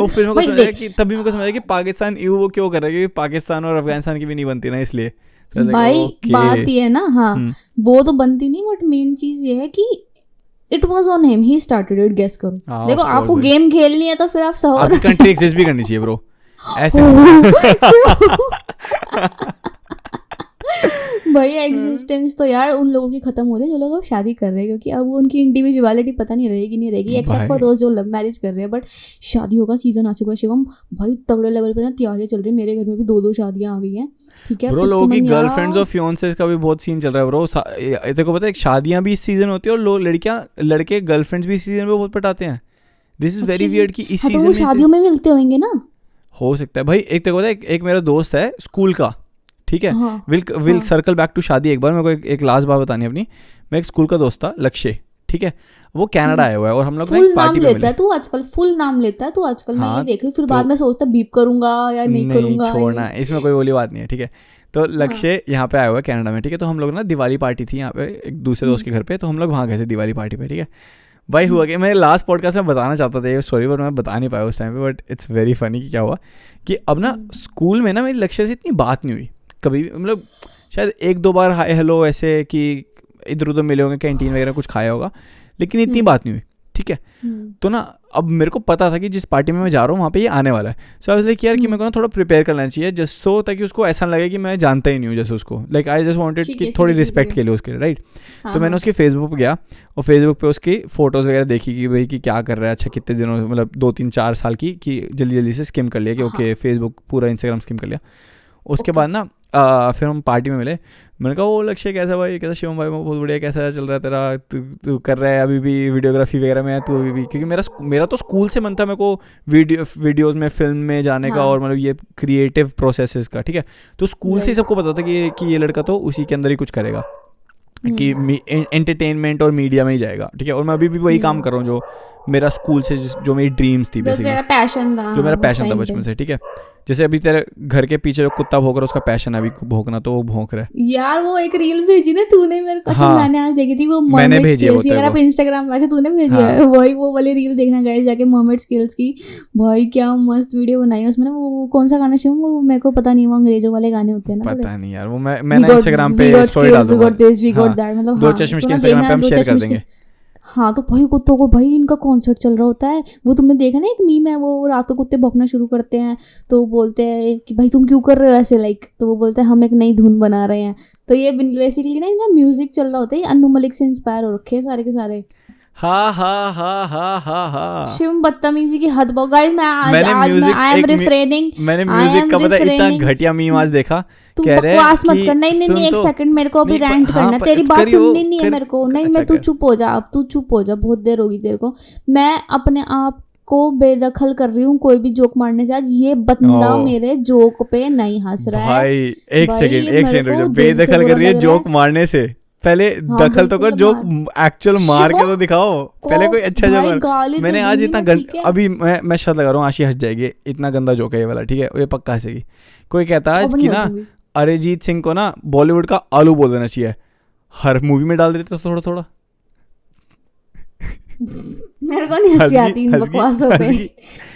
और फिर मेरे को समझ आया कि तभी मेरे को समझ आया कि पाकिस्तान यू वो क्यों कर रहा है, क्योंकि पाकिस्तान और अफगानिस्तान की भी नहीं बनती ना, इसलिए भाई बात ये है ना, हाँ वो तो बनती नहीं, बट मेन चीज ये है कि it was on him, he started it, guess करो। देखो आपको गेम खेलनी है तो फिर आप सहो, आपकी कंट्री एग्जिस्ट भी करनी चाहिए ब्रो, ऐसे भाई एग्जिस्टेंस तो यार उन लोगों की खत्म हो रही है जो लोग अब शादी कर रहे हैं, क्योंकि अब उनकी इंडिविजुअलिटी पता नहीं रहेगी नहीं रहेगी, एक्सेप्ट फॉर दोस्त जो लव मैरिज कर रहे हैं। बट शादियों का सीजन आ चुका है शिवम भाई, तगड़े लेवल पे ना तैयारियां चल रही है। मेरे घर में भी 2 शादियां आ गई हैं, ठीक है। ब्रो लोगों की गर्लफ्रेंड्स और फियांसेस का भी बहुत सीन चल रहा है ब्रो। तेरे को पता है शादियां भी इस सीजन होती है और लोग लड़के गर्लफ्रेंड्स भी इस सीजन में बहुत पटाते हैं। दिस इज वेरी वियर्ड कि इस सीजन में शादियों में मिलते होंगे ना, हो सकता है भाई। एक तेरे को पता है एक मेरा दोस्त है स्कूल का, ठीक है। विल सर्कल बैक टू शादी। एक बार मेरे को एक लास्ट बात बतानी अपनी। मैं एक स्कूल का दोस्त था लक्ष्य, ठीक है। वो कनाडा आया हुआ है और हम लोग एक पार्टी में मिले। तू आजकल फुल नाम लेता है तू आजकल। मैं ये देखी फिर बाद में सोचता बीप करूंगा या नहीं करूंगा। छोड़ना, इसमें कोई बोली बात नहीं है, ठीक है। तो लक्ष्य यहाँ पे आया हुआ है कनाडा में, ठीक है। तो हम लोग ना दिवाली पार्टी थी यहाँ पे एक दूसरे दोस्त के घर पे, तो हम लोग वहाँ गए थे दिवाली पार्टी पे, ठीक है भाई। हुआ कि मैं लास्ट पॉडकास्ट में बताना चाहता था ये स्टोरी, पर मैं बता नहीं पाया उस टाइम पे। बट इट्स वेरी फनी कि क्या हुआ कि अब ना स्कूल में ना मेरी लक्ष्य से इतनी बात नहीं हुई कभी भी, मतलब शायद 1-2 बार हाय हेलो ऐसे कि इधर उधर मिले होंगे, कैंटीन वगैरह कुछ खाया होगा, लेकिन इतनी बात नहीं हुई, ठीक है। तो ना अब मेरे को पता था कि जिस पार्टी में मैं जा रहा हूँ वहाँ पे ये आने वाला है। सो आई वाज लाइक यार कि मेरे को ना थोड़ा प्रिपेयर करना चाहिए जस्ट सो, ताकि उसको ऐसा लगे कि मैं जानता ही नहीं हूँ जैसे उसको। लाइक आई जस्ट वांटेड कि थोड़ी रिस्पेक्ट के लिए उसके लिए, राइट। तो मैंने उसके फेसबुक पे गया और फेसबुक पे उसकी फ़ोटोज़ वगैरह देखी कि भाई कि क्या कर रहा है, अच्छा कितने दिनों मतलब 2-3-4 साल की, कि जल्दी से स्किम कर लिया कि ओके फेसबुक पूरा इंस्टाग्राम स्किम कर लिया। उसके बाद ना फिर हम पार्टी में मिले। मैंने कहा वो लक्ष्य कैसा भाई, कैसा शिवम भाई, मैं बहुत बढ़िया, कैसा चल रहा है तेरा, तू कर रहा है अभी भी वीडियोग्राफी वगैरह में है तू अभी भी? क्योंकि मेरा तो स्कूल से मन था मेरे को वीडियोज़ में फिल्म में जाने का और मतलब ये क्रिएटिव प्रोसेसेस का, ठीक है। तो स्कूल से ही सबको पता था कि ये लड़का तो उसी के अंदर ही कुछ करेगा, कि एंटरटेनमेंट और मीडिया में ही जाएगा, ठीक है। और मैं अभी भी वही काम कर रहा हूँ जो मेरा स्कूल से जो मेरी ड्रीम्स थी बेसिकली, जो मेरा पैशन था बचपन से, ठीक है। जैसे अभी तेरे घर के पीछे जो कुत्ता भौंक रहा है उसका पैशन है अभी भौंकना, तो वो भौंक रहा है यार। वो एक रील भेजी ना तूने मेरे को, अच्छा मैंने आज देखी थी वो मैंने भेजी है वो अगर आप इंस्टाग्राम वैसे तूने भेजी है वही वो वाली रील देखना गाइस जाके, मर्मेड स्किल्स की। भाई क्या मस्त वीडियो बनाई है उसमें ना। वो कौन सा गाना शिवम, वो मेरे को पता नहीं, वो अंग्रेजों वाले गाने होते हैं ना, पता नहीं यार। वो मैं इंस्टाग्राम पे स्टोरी डाल दूंगा, मतलब 2 चश्मिश के इंस्टाग्राम पे हम शेयर कर देंगे। हाँ तो भाई कुत्तों को भाई इनका कॉन्सर्ट चल रहा होता है। वो तुमने देखा ना एक मीम है, वो रात को कुत्ते भौंकना शुरू करते हैं तो बोलते हैं कि भाई तुम क्यों कर रहे हो ऐसे, लाइक तो वो बोलते हैं हम एक नई धुन बना रहे हैं। तो ये बेसिकली ना इनका म्यूजिक चल रहा होता है, अनु मलिक से इंस्पायर हो रखे हैं सारे के सारे। शिवम बदतमीजी की हद बहुत गाइस। मैंने म्यूजिक का पता इतना घटिया मीम आज देखा। तू बकवास मत कर। नहीं एक सेकंड, मेरे को अभी रैंट करना, तेरी बात सुननी नहीं है मेरे को। नहीं मैं तू चुप हो जा, अब तू चुप हो जा, बहुत देर होगी तेरे को। मैं अपने आप को बेदखल कर रही हूँ कोई भी जोक मारने से। आज ये बंदा मेरे जोक पे नहीं हंस रहा है भाई। एक सेकंड बेदखल कर रही है जोक मारने से, पहले दखल तो कर, जोक एक्चुअल मार के तो दिखाओ पहले कोई अच्छा जोक। मैंने आज इतना अभी मैं शर्त लगा रहा हूँ आशी हंस जाएगी, इतना गंदा जोक है ये वाला, ठीक है। ये पक्का हंसेगी। कोई कहता है आज कि ना अरिजीत सिंह को ना बॉलीवुड का आलू बोल देना चाहिए, हर मूवी में डाल देते तो थोड़ा थोड़ा। मेरे को नहीं हंसी आती इन बकवासों पे,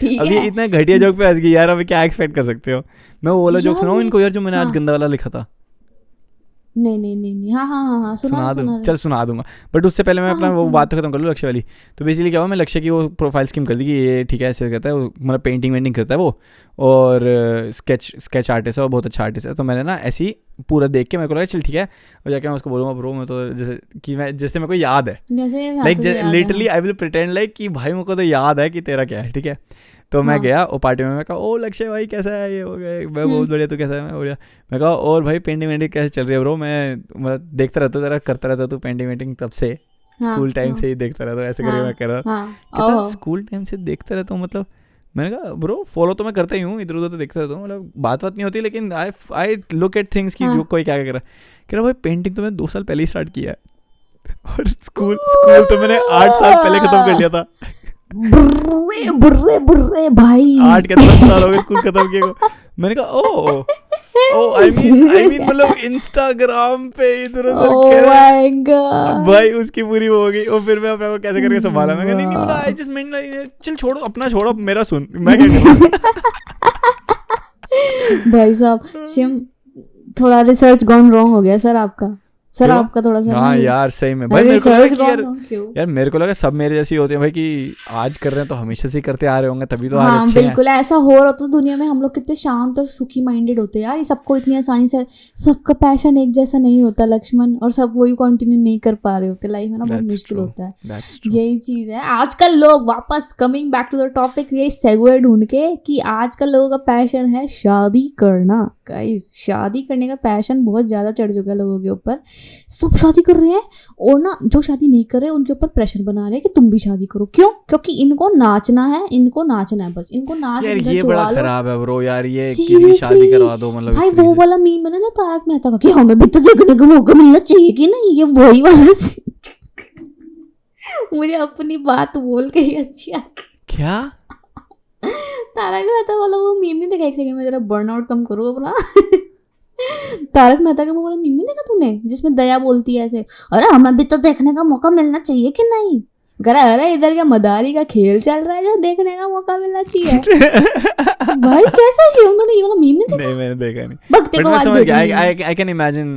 ठीक है। अब ये इतना घटिया जोक पे हंस गई यार, अभी क्या एक्सपेक्ट कर सकते हो। मैं वो वाला जोक सुनाऊं इनको यार जो मैंने आज गंदा वाला लिखा था? नहीं हाँ सुना दूँ, चल सुना दूंगा। बट उससे पहले मैं अपना वो बात तो खत्म कर लूँ लक्ष्य वाली। तो बेसिकली क्या हुआ, मैं लक्ष्य की वो प्रोफाइल स्कीम कर दी कि ये ठीक है ऐसे करता है, मतलब पेंटिंग वेंटिंग करता है वो, और स्केच आर्टिस्ट है और बहुत अच्छा आर्टिस्ट है। तो मैंने ना ऐसे ही पूरा देख के मेरे को लगा चल ठीक है, और जाके मैं उसको बोलूँगा ब्रो मैं तो जैसे मेरे को याद है, like literally I will pretend like कि भाई मेरे को तो याद है कि तेरा क्या है, ठीक है। तो मैं गया वो पार्टी में, मैं कहा ओ लक्ष्य भाई कैसा है, ये हो गया, मैं बहुत बढ़िया, तो कैसा है, मैं बढ़िया। मैं कहा और भाई पेंटिंग वेंटिंग कैसे चल रही है ब्रो, मैं मतलब देखता रहता हूँ तेरा, करता रहता तू पेंटिंग वेंटिंग तब से, स्कूल टाइम से ही देखता रहता हूँ, ऐसे करके मैं कह रहा स्कूल टाइम से देखता रहता हूँ। मतलब मैंने कहा ब्रो फॉलो तो मैं करता ही हूँ, इधर उधर तो देखता रहता हूँ, मतलब बात नहीं होती, लेकिन आई लुक एट थिंग्स की जो कोई क्या कर रहा है। कह रहा भाई पेंटिंग तो मैंने 2 साल पहले ही स्टार्ट किया है, और स्कूल तो मैंने 8 साल पहले खत्म कर लिया था। बुर्रे भाई 8 के 10 साल हो गए स्कूल खत्म किए को। मैंने कहा ओ आई मीन मतलब इंस्टाग्राम पे इधर उधर भाई उसकी पूरी वो हो गई। और फिर मैं अपने को कैसे करके संभाला, मैं नहीं बोला आई जस्ट मीन चल छोड़ो अपना, छोड़ो मेरा सुन, मैं क्या करूं। भाई साहब शिम थोड़ा रिसर्च गॉन रॉन्ग हो गया सर आपका। सर आपका थोड़ा सा हाँ यार सही में भाई, मेरे को लगा कि यार मेरे को लगा सब मेरे जैसे होते हैं भाई कि आज कर रहे हैं तो हमेशा से करते आ रहे होंगे तभी तो आज अच्छे हैं। बिल्कुल ऐसा हो रहा था दुनिया में, हम लोग कितने शांत और सुखी माइंडेड होते हैं यार, ये सबको इतनी आसानी से, सबका पैशन एक जैसा नहीं होता लक्ष्मण, और सब वही कंटिन्यू नहीं कर पा रहे होते लाइफ में ना, बहुत मुश्किल होता है, यही चीज है। आजकल लोग वापस coming back to the topic, ये सेगवे ढूंढ के कि आजकल लोगों का पैशन है शादी करना। गाइस शादी करने का पैशन बहुत ज्यादा चढ़ चुका है लोगों के ऊपर, सब शादी कर रहे हैं, और ना जो शादी नहीं कर रहे उनके ऊपर प्रेशर बना रहे हैं कि तुम भी शादी करो। क्यों? क्योंकि इनको नाचना है, बस इनको नाच यार ये बड़ा खराब है ब्रो यार, ये किसी शादी करवा दो मतलब भाई। वो वाला मीम बना ना तारक मेहता का कि हमें भी तो देखने का मौका मिलना चाहिए कि नहीं, ये वही वाला मुझे अपनी बात बोल के ही अच्छी आ क्या तारक मेहता वाला वो मीम नहीं देखा? एक सेकंड में जरा बर्नआउट कम करो अपना। तारक मेहता का वो वाला मीम नहीं देखा तूने जिसमें दया बोलती है ऐसे, अरे हमें भी तो देखने का मौका मिलना चाहिए कि नहीं? अरे इधर क्या मदारी का खेल चल रहा है जो देखने का मौका मिलना चाहिए। भाई कैसा शिवम, तूने ये वाला मीम नहीं देखा? नहीं मैंने देखा नहीं, बकते को आई कैन इमेजिन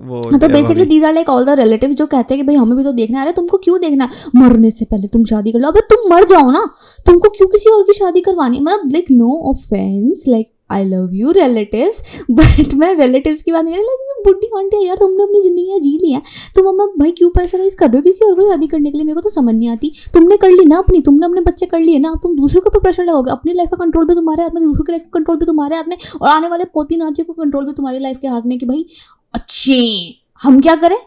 वो। तो basically these are like all the relatives जो कहते हैं कि भाई हमें भी तो देखना है। अरे तुमको क्यों देखना है? मरने से पहले तुम शादी कर लो। अबे तुम मर जाओ ना, तुमको क्यों किसी और की शादी करवानी? मतलब like no offence, like I love you relatives, but मैं रिलेटिव्स की बात नहीं कर रही, लेकिन बुढ़ी आंटी यार तुमने अपनी जिंदगी जी ली है, तुम हमें भाई क्यों प्रेशराइज कर रहे हो किसी और को शादी करने के लिए? मेरे को तो समझ नहीं आती। तुमने कर ली ना अपनी, तुमने अपने बच्चे कर लिए ना, अब तुम दूसरों के ऊपर प्रेशर लगाओगे। अपनी लाइफ का कंट्रोल भी तुम्हारे हाथ में, दूसरों की लाइफ का कंट्रोल भी तुम्हारे हाथ में, और आने वाले पोती नातियों को कंट्रोल भी तुम्हारी लाइफ के हाथ में कि भाई अच्छे हम क्या करें,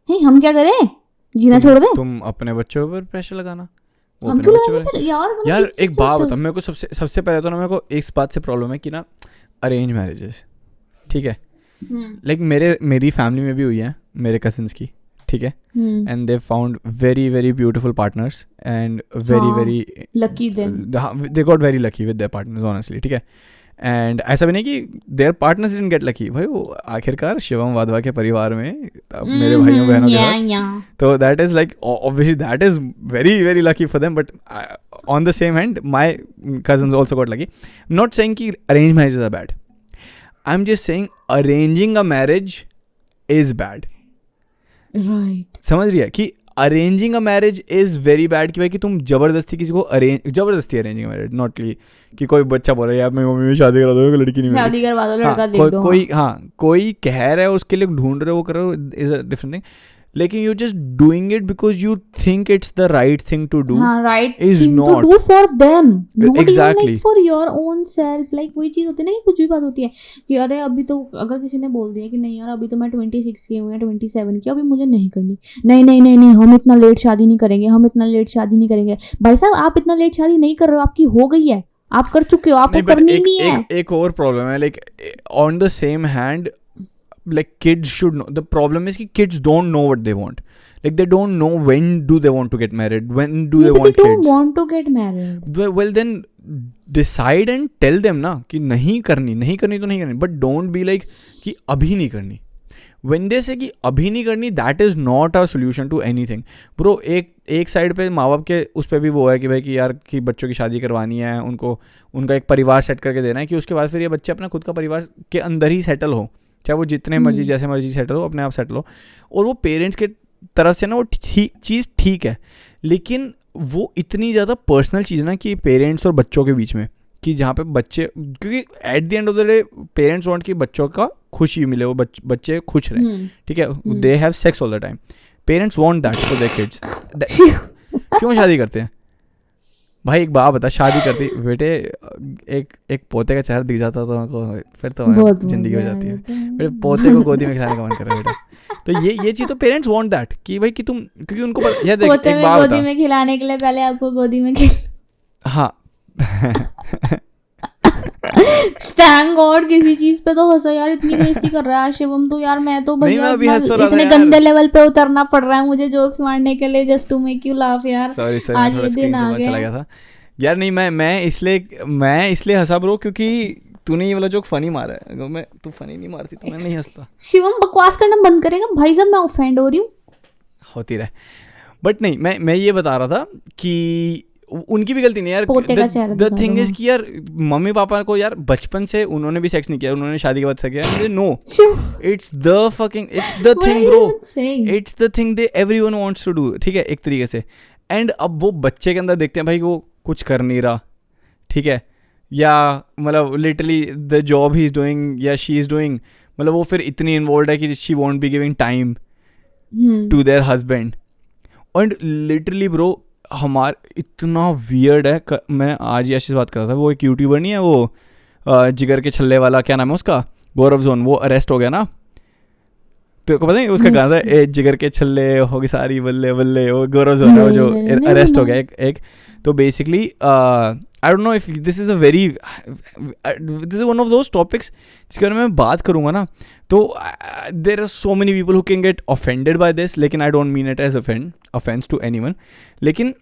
हम क्या करें, जीना छोड़ दे। तुम अपने बच्चों पर प्रेशर लगाना हम क्यों लगाएंगे यार एक बात बता, मेरे को सबसे पहले तो ना मेरे को एक बात से प्रॉब्लम है कि ना अरेंज मैरिजेस, ठीक है, लाइक मेरी फैमिली में भी हुई है मेरे कजिन्स की, ठीक है, and they found very very beautiful partners and very lucky they got very lucky with their partners honestly, ठीक है। एंड ऐसा भी नहीं कि there partners didn't get lucky, भाई वो आखिरकार शिवम वाधवा के परिवार में मेरे भाइयों बहनों के साथ, तो that is like obviously that is very very lucky for them, but on the same hand my cousins also got lucky. I'm not saying कि arranged marriages are bad, I'm just saying arranging a marriage is bad, right? समझ रही है कि arranging a marriage is very bad कि भाई कि तुम जबरदस्ती किसी को जबरदस्ती arranging a marriage, not कि कोई बच्चा बोल रहा है यार मेरी मम्मी में शादी करा दो, लड़की नहीं शादी करवा दो, लड़का देख दो, कोई कह रहा है उसके लिए ढूंढ रहे हो, वो कर रहे हो, इज अ डिफरेंट थिंग, लेकिन you just doing it because you think it's the right thing to do, right is thing to not do for them, not exactly like for your own self. Like वही चीज होती है ना कि कुछ भी बात होती है कि अरे अभी तो अगर किसी ने बोल दिया कि नहीं यार अभी तो मैं 26 की हूँ या 27 की, अभी मुझे नहीं करनी, नहीं हम इतना लेट शादी नहीं करेंगे, हम इतना लेट शादी नहीं करेंगे। भाई साहब आप इतना लेट शादी नहीं कर रहे हो, आपकी हो गई है, आप कर चुके हो, आपको करनी नहीं है। एक और प्रॉब्लम है, like on the same hand like kids should know, the problem is कि kids don't know what they want, like they don't know when do they want to get married, when do they want kids, they don't want to get married, well then decide and tell them ना कि नहीं करनी तो नहीं करनी, but don't be like कि अभी नहीं करनी। when they say कि अभी नहीं करनी, that is not a solution to anything bro। एक साइड पे माँ बाप के उस पर भी वो है कि भाई कि यार कि बच्चों की शादी करवानी है, उनको उनका एक परिवार सेट करके देना है कि उसके बाद फिर ये बच्चे अपना खुद का परिवार के अंदर ही सेटल हो, चाहे वो जितने मर्जी जैसे मर्जी सेटल हो, अपने आप सेटल हो। और वो पेरेंट्स के तरफ से ना वो चीज़ ठीक है, लेकिन वो इतनी ज़्यादा पर्सनल चीज़ ना कि पेरेंट्स और बच्चों के बीच में, कि जहाँ पे बच्चे, क्योंकि at the end of the day parents want कि बच्चों का खुशी मिले, वो बच्चे खुश रहें, ठीक है, they have sex all the time, parents want that for their kids. क्यों शादी करते हैं भाई? एक बात बता, शादी करती बेटे एक पोते का चेहरा दिख जाता तो फिर तो जिंदगी हो जाती है, मेरे पोते को गोदी में खिलाने का मन कर रहा है बेटा। तो ये चीज तो पेरेंट्स वांट दैट कि भाई कि तुम, क्योंकि उनको यार देख एक बात बता, गोदी में खिलाने के लिए पहले आपको गोदी में हाँ थैंक गॉड किसी चीज पे तो हंसा यार, इतनी बेइज्जती कर रहा है शिवम तो यार, मैं तो भैया इतने गंदे लेवल पे उतरना पड़ रहा है मुझे जोक्स मारने के लिए just to make you laugh यार। सॉरी आज ये दिन आ गया था यार। नहीं मैं इसलिए हंसा ब्रो क्योंकि तूने ये वाला जोक फनी मारा है, अगर मैं तू फनी नहीं मारती तो मैं नहीं हंसता। शिवम बकवास करना बंद करेगा भाई साहब, मैं ऑफेंड हो रही हूँ। होती रहे, बट नहीं मैं ये बता रहा था कि उनकी भी गलती नहीं यार. द थिंग इज कि यार मम्मी पापा को यार बचपन से उन्होंने भी सेक्स नहीं किया, उन्होंने शादी के बाद सेक्स किया. No, it's the fucking, it's the thing bro, it's the thing they everyone wants to do. ठीक है, एक तरीके से. एंड अब वो बच्चे के अंदर देखते हैं भाई वो कुछ कर नहीं रहा, ठीक है, या मतलब literally the job he is doing या शी इज डूइंग, मतलब वो फिर इतनी इन्वॉल्व है कि she won't be giving time to their husband. And literally bro हमारा इतना वियर्ड है. मैं आज ही ऐसी बात कर रहा था, वो एक यूट्यूबर नहीं है वो जिगर के छल्ले वाला, क्या नाम है उसका, गौरव जोन, वो अरेस्ट हो गया ना. तो को पता है उसका गाना है जिगर के छल्ले होगी सारी बल्ले बल्ले, वो गौरव जोन है वो जो अरेस्ट हो गया एक. तो basically I don't know if this is one of those topics जिसके बारे में मैं बात करूँगा ना, तो there are so many people who can get offended by this, लेकिन I don't mean it as offence to anyone. लेकिन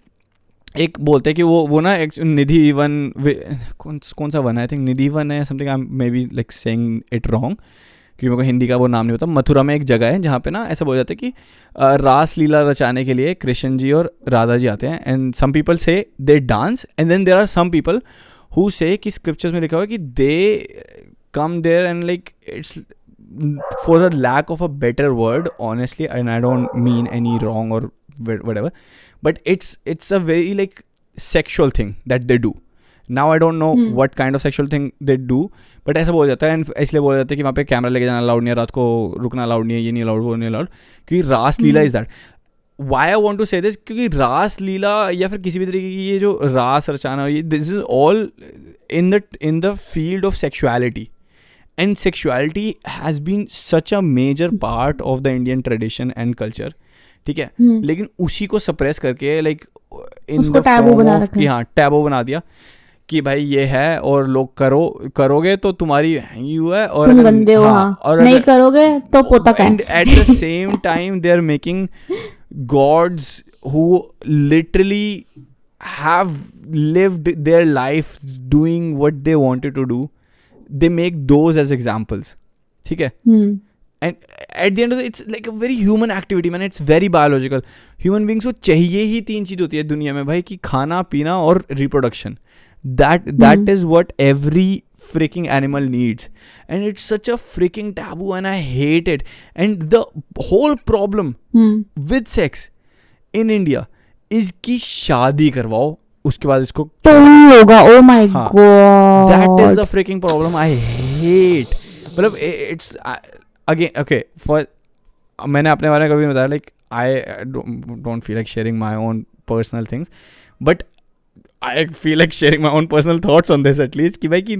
एक बोलते हैं कि वो ना एक निधि वन, कौन सा वन है, आई थिंक निधि वन है something, I may be like saying it wrong क्योंकि मेरे को हिंदी का वो नाम नहीं पता. मथुरा में एक जगह है जहाँ पे ना ऐसा बोला जाता है कि रास लीला रचाने के लिए कृष्ण जी और राधा जी आते हैं. And some people say they dance, and then there are some people who say कि स्क्रिप्चर्स में लिखा हुआ है कि they come there and like it's for the lack of a better word honestly, and I don't mean any wrong और whatever, but it's a very like sexual thing that they do. Now I don't know what kind of sexual thing they do, but ऐसा बोला जाता है. And इसलिए बोला जाता है कि वहाँ पे कैमरा लेके जाना अलाउड नहीं है, रात को रुकना अलाउड नहीं है, ये नहीं अलाउड, वो नहीं अलाउड, क्योंकि Raas Leela is that. Why I want to say this, क्योंकि रास लीला या फिर किसी भी तरीके की ये जो रास रचाना, ये this is all in the field of sexuality. And sexuality has been such a major part of the Indian tradition and culture. ठीक है, लेकिन उसी को सप्रेस करके like in the form of कि हाँ टैबू बना दिया कि भाई ये है और लोग करोगे तो तुम्हारी यू है और तुम गंदे हो, हाँ, और नहीं करोगे तो पोता का. And at the same time they are making gods who literally have lived their life doing what they wanted to do, they make those as examples. ठीक है, and at the end of it, it's like a very human activity man, it's very biological. Human beings को चाहिए ही 3 चीज़ होती है दुनिया में भाई, कि खाना पीना और reproduction. That is what every freaking animal needs, and it's such a freaking taboo and I hate it. And the whole problem with sex in India is कि शादी करवाओ उसके बाद इसको तो होगा. oh my god, that is the freaking problem I hate. मतलब it's again okay, for मैंने अपने बारे में कभी नहीं बताया, like I don't feel like sharing my own personal things, but I feel like sharing my own personal thoughts on this at least, कि भाई कि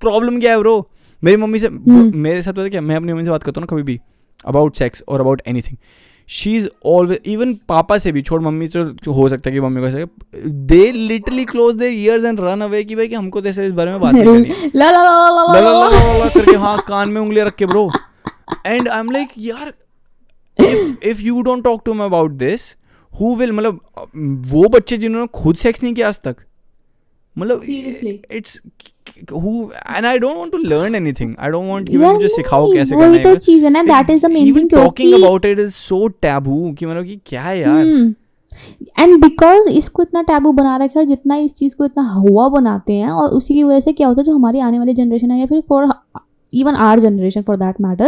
प्रॉब्लम क्या है ब्रो. मेरी मम्मी से मेरे साथ पता क्या, मैं अपनी मम्मी से बात करता हूँ ना कभी भी अबाउट सेक्स और about anything, she is always, even पापा से भी छोड़, मम्मी तो हो सकता है कि मम्मी को they literally close their ears and run away कि भाई कि हमको जैसे इस बारे में बात नहीं करनी, ला ला ला ला करके हाँ कान में उंगलियां रख के ब्रो. And I'm like यार if you don't talk to him about this, who will, मतलब वो बच्चे जिन्होंने खुद सेक्स नहीं किया आज तक, मतलब seriously it's who, and I don't want to learn anything, I don't want कि मुझे सिखाओ कैसे करना है. वही तो चीज़ है ना, that is the main thing. Talking about it is so taboo कि मतलब कि क्या है यार. एंड बिकॉज इसको इतना टैबू बना रखा है और जितना इस चीज़ को इतना हुआ बनाते हैं, और उसी की वजह से क्या होता है, जो हमारी आने वाली जनरेशन है या फिर for even our generation for that matter,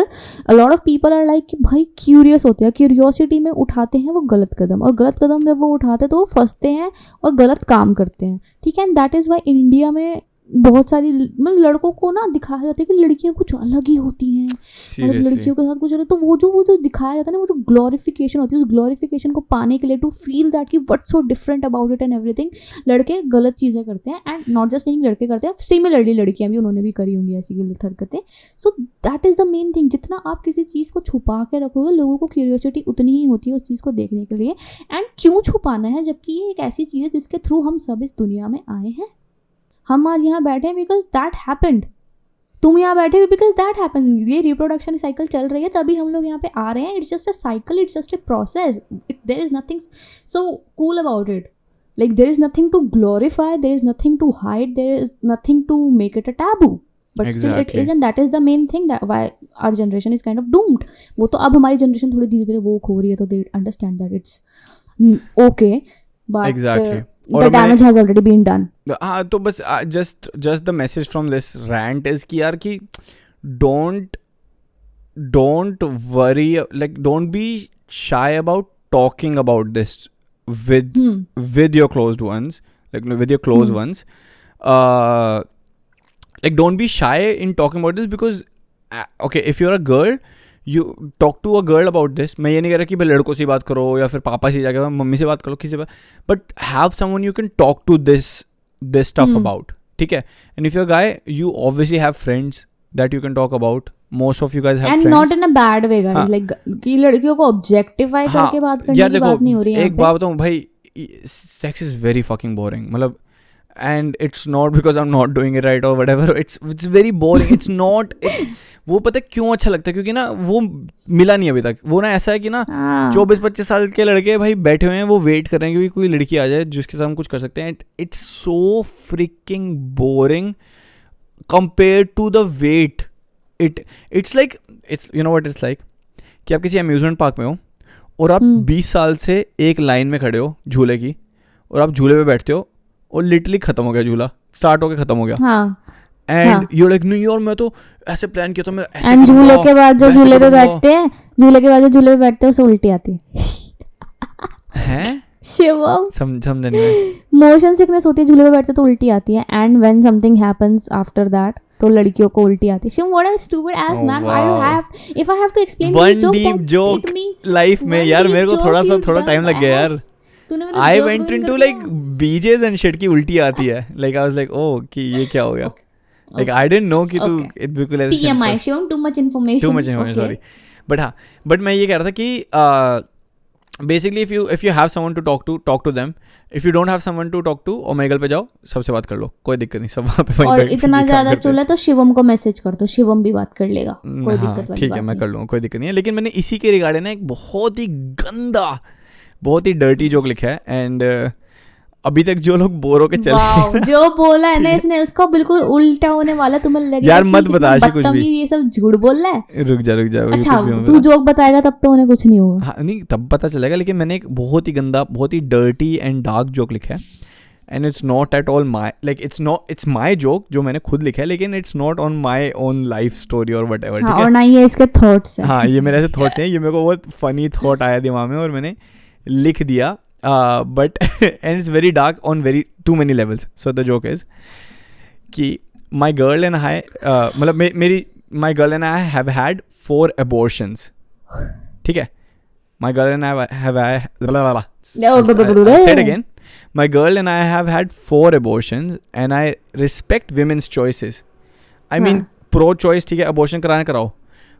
a lot of people are like कि भाई क्यूरियस होते हैं, क्यूरियोसिटी में उठाते हैं वो गलत कदम, और गलत कदम जब वो उठाते हैं तो वो फंसते हैं और गलत काम करते हैं. ठीक है, and that is why India में बहुत सारी मतलब लड़कों को ना दिखाया जाता है कि लड़कियां कुछ अलग ही होती हैं, मतलब लड़कियों के साथ कुछ अलग. तो वो जो दिखाया जाता है ना, वो जो ग्लोरिफिकेशन होती है, उस ग्लोरिफिकेशन को पाने के लिए टू फील दैट कि what's so different about it and everything, लड़के गलत चीज़ें करते हैं. एंड नॉट जस्ट नहीं लड़के करते हैं, सिमिलरली लड़कियां भी, उन्होंने भी करी होंगी ऐसी गलत हरकतें. So that is the main thing. जितना आप किसी चीज़ को छुपा के रखोगे, लोगों को क्यूरियोसिटी उतनी ही होती है उस चीज़ को देखने के लिए. एंड क्यों छुपाना है, जबकि ये एक ऐसी चीज़ है जिसके थ्रू हम सब इस दुनिया में आए हैं. हम आज यहाँ बैठे हैं बिकॉज दैट हैपेंड, तुम यहाँ बैठे हो बिकॉज दैट हैपेंड. ये रिप्रोडक्शन साइकिल चल रही है तभी हम लोग यहाँ पे आ रहे हैं. It's just a cycle, it's just a process. There is nothing so cool about it. Like there is nothing to glorify, there is nothing to hide, there is nothing to make it a taboo, but still it is, and that is the main thing that why our generation is kind of doomed. वो तो अब हमारी generation थोड़ी धीरे धीरे वो खो रही है, तो they understand that it's okay, but The damage has already been done. हाँ तो बस just the message from this rant is कि यार कि don't worry, like don't be shy about talking about this with your closed ones, like with your close ones. Like don't be shy in talking about this because okay, if you're a girl, you talk to a girl about this. मैं ये नहीं कह रहा कि भाई लड़कों से बात करो या फिर पापा से जाकर मम्मी से बात करो, किसी से बात, but have someone you can talk to this stuff about. ठीक है? And if you're a guy, you obviously have friends that you can talk about. Most of you guys have and friends. And not in a bad way, guys. Like कि लड़कियों को objectify करके बात करने की बात नहीं हो रही है. एक बात बताऊँ भाई, sex is very fucking boring. मतलब and it's not because I'm not doing it right or whatever. It's very boring. It's not. वो पता है क्यों अच्छा लगता है, क्योंकि ना वो मिला नहीं अभी तक. वो ना ऐसा है कि ना 24-25 साल के लड़के भाई बैठे हुए हैं, वो वेट कर रहे हैं कि कोई लड़की आ जाए जिसके साथ हम कुछ कर सकते हैं. It's so freaking boring compared to the wait. It's like, you know what it's like, कि आप किसी अम्यूजमेंट पार्क में हो और आप 20 साल से एक लाइन में खड़े हो झूले की, और आप झूले पे बैठते हो और लिटरली खत्म हो गया झूला, स्टार्ट होके खत्म हो गया. एंड यू लाइक नहीं यार मैं तो ऐसे प्लान किया था, मैं ऐसे एंड झूले के बाद जो झूले पे बैठते हैं उसे उल्टी आती है. शिवम समझ नहीं, मोशन सिकनेस होती है, झूले पे बैठते तो उल्टी आती है. And when something happens after that तो लड़कियों को उल्टी आती है. Shivam, what a stupid ass man, why do have, if I have to explain one deep joke life में यार, मेरे को थोड़ा टाइम लग गया यार. I went into like BJ's and shit की उल्टी आती है. Like I was like, oh कि ये क्या हो गया? Like I didn't know कि तू बिल्कुल ऐसे TMI, Shivam, too much information, sorry. But मैं ये कह रहा था कि basically if you have someone to talk to them. If you don't have someone to talk to, Omegle पे जाओ, सबसे बात कर लो, कोई दिक्कत नहीं, सब वहाँ पे. और इतना ज़्यादा चुला तो शिवम को मैसेज कर दो, शिवम भी बात कर लेगा, कोई दिक्कत वाली बात नहीं. ठीक है, मैं कर लूँगा, कोई दिक्कत नहीं है. लेकिन मैंने इसी के रिगार्डिंग एक बहुत ही गंदा, बहुत ही डर्टी जोक लिखा है. एंड अभी तक जो लोग बोर होके चल रहे हैं, जो बोला है ना इसने, उसका बिल्कुल उल्टा होने वाला. तुम्हें लगेगा यार मत बता कुछ भी, ये सब झूठ बोल रहा है. रुक जा. अच्छा तू जोक बताएगा तब तो उन्हें कुछ नहीं होगा. हाँ नहीं, तब पता चलेगा. लेकिन मैंने एक बहुत ही गंदा, बहुत ही डर्टी एंड डार्क जोक लिखा है. And it's not at all my, like it's my joke जो मैंने खुद लिखा है, लेकिन it's not on my own life story और वट एवर. और ना ये इसके थॉट्स है. हाँ, ये मेरे ऐसे थॉट्स हैं. ये मेरे को बहुत फनी थॉट आया दिमाग में और मैंने लिख दिया. But and it's very dark on too many levels. So the joke is कि my girl and I मतलब my girl and I have had 4 abortions. ठीक है? My girl and I have say it again. My girl and I have had 4 abortions and I respect women's choices. I mean pro-choice, ठीक है, abortion कराओ.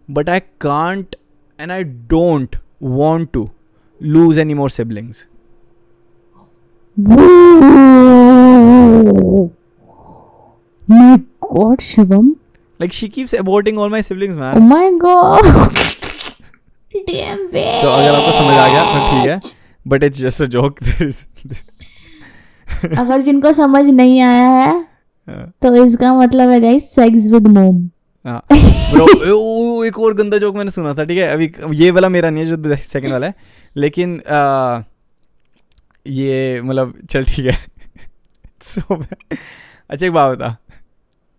But I can't and I don't want to lose any more siblings. My God, Shivam. Like she keeps aborting all my siblings, man. Oh my God. Damn bitch. So अगर आपको समझ आ गया तो ठीक है. But it's just a joke. अगर जिनको समझ नहीं आया है तो इसका मतलब है गाइस, sex with mom. हाँ bro, एक और गंदा जोक मैंने सुना था. ठीक है, अभी ये वाला मेरा नहीं है, जो सेकंड वाला है. लेकिन ये मतलब चल ठीक है. अच्छा एक बात बता,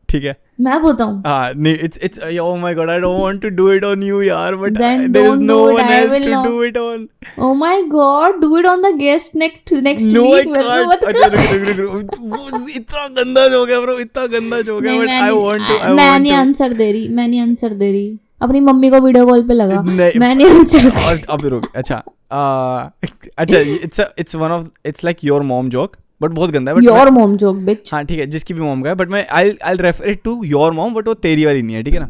ठीक है मैं बताऊं? हाँ नहीं, it's oh my god, I don't want to do it on you यार, but there is no one else to do it on. Oh my god, do it on the guest next no, week. No I can't. अच्छा रुक. इतना गंदा joke है bro, इतना गंदा joke है, but I want to. मैं नहीं आंसर दे रही. अपनी मम्मी को वीडियो कॉल पे लगा. मैं नहीं आंसर. अब रुक. अच्छा it's like your mom joke, but बहुत गंदा है. Your mom joke, bitch. हाँ ठीक है, जिसकी भी मॉम का है, but मैं I'll refer it to your mom, but वो तेरी वाली नहीं है, ठीक है ना.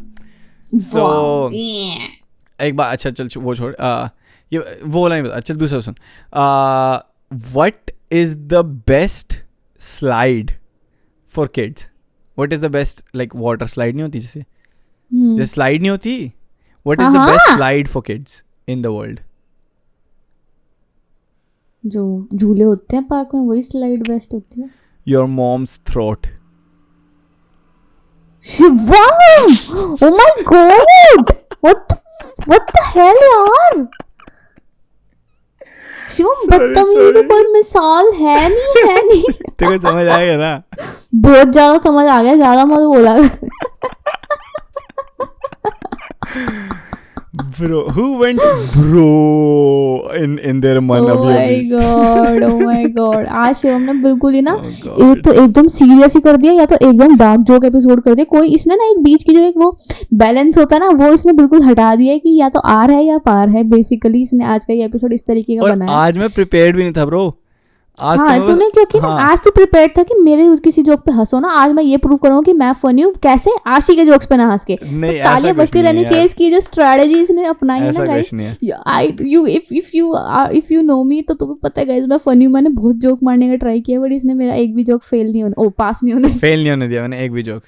So एक बार, अच्छा चल वो छोड़, ये वो वाला नहीं बता. अच्छा दूसरा सुन. What is the best slide for kids? What is the best, like water slide नहीं होती जैसे, जैसे slide नहीं होती. What is the best slide for kids in the world? जो झूले होते हैं पार्क में, वही स्लाइड बेस्ट होती है. Your mom's throat. Shivam, oh my god, what the hell यार. शिवम, बदतमीजी की कोई मिसाल है नहीं. नहीं। तेरे को समझ आएगा ना? बहुत ज्यादा समझ आ गया, ज्यादा मत बोला। Bro, who went bro in their मन Oh अभी my अभी? God, oh my God, आज शिवम ने बिल्कुल ही ना Oh God. एक तो एकदम सीरियस ही कर दिया, या तो एकदम डार्क जोक एपिसोड कर दिया। कोई इसने ना एक बीच की जो एक वो बैलेंस होता है ना, वो इसने बिल्कुल हटा दिया है कि या तो आर है या पार है। बेसिकली इसने आज का ये एपिसोड इस तरीके का और बनाया। आज मैं प्रिपेयर्ड भी नहीं था ब्रो। आज हाँ, तो तूने क्योंकि ना हाँ। आज तू प्रिपेयर्ड था कि मेरे किसी जोक पे हंसो ना, आज मैं ये प्रूव करूंगा कि मैं फनी हूँ। कैसे? आशी के जोक्स पे ना हंस के। नहीं, तो ऐसा तालियां कुछ बजती नहीं है रहनी यार। चाहिए। इसकी जो स्ट्रेटजी इसने अपनाई है ना ऐसा गाइस, कुछ नहीं है। इफ यू नो मी तो तुम्हें पता है गाइस, मैं फनी हूँ। मैंने बहुत जोक मारने का ट्राई किया, बट इसने मेरा एक भी जोक फेल नहीं होने, पास नहीं होने। फेल नहीं होने दिया मैंने एक भी जोक।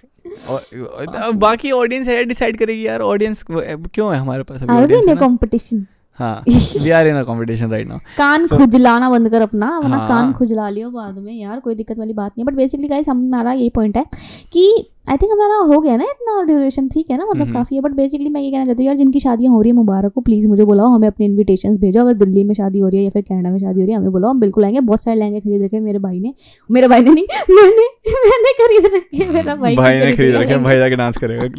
और बाकी ऑडियंस है डिसाइड करेगी यार। ऑडियंस क्यों है हमारे पास? अभी आर वी ऑडियंस इन है अ ना। कंपटीशन? हाँ, we are in a competition right now. कान So- खुजलाना बंद कर अपना, वरना हाँ। कान खुजला लियो बाद में यार, कोई दिक्कत वाली बात नहीं है। बट बेसिकली गाइस हमारा यही पॉइंट है कि आई थिंक हमारा हो गया ना इतना ड्यूरेशन, ठीक है ना, मतलब काफ़ी है। बट बेसिकली मैं ये कहना चाहती हूँ यार, जिनकी शादियाँ हो रही है मुबारक हो, प्लीज़ मुझे बुलाओ, हमें अपने इन्विटेशंस भेजो। अगर दिल्ली में शादी हो रही है या फिर कनाडा में शादी हो रही है, हमें बुलाओ, हम बिल्कुल आएंगे। बहुत सारे लहंगे खरीद रखे मेरे भाई ने नहीं, मैंने खरीद रखे, मेरा भाई ने खरीद रखे, भाई जाके डांस करेगा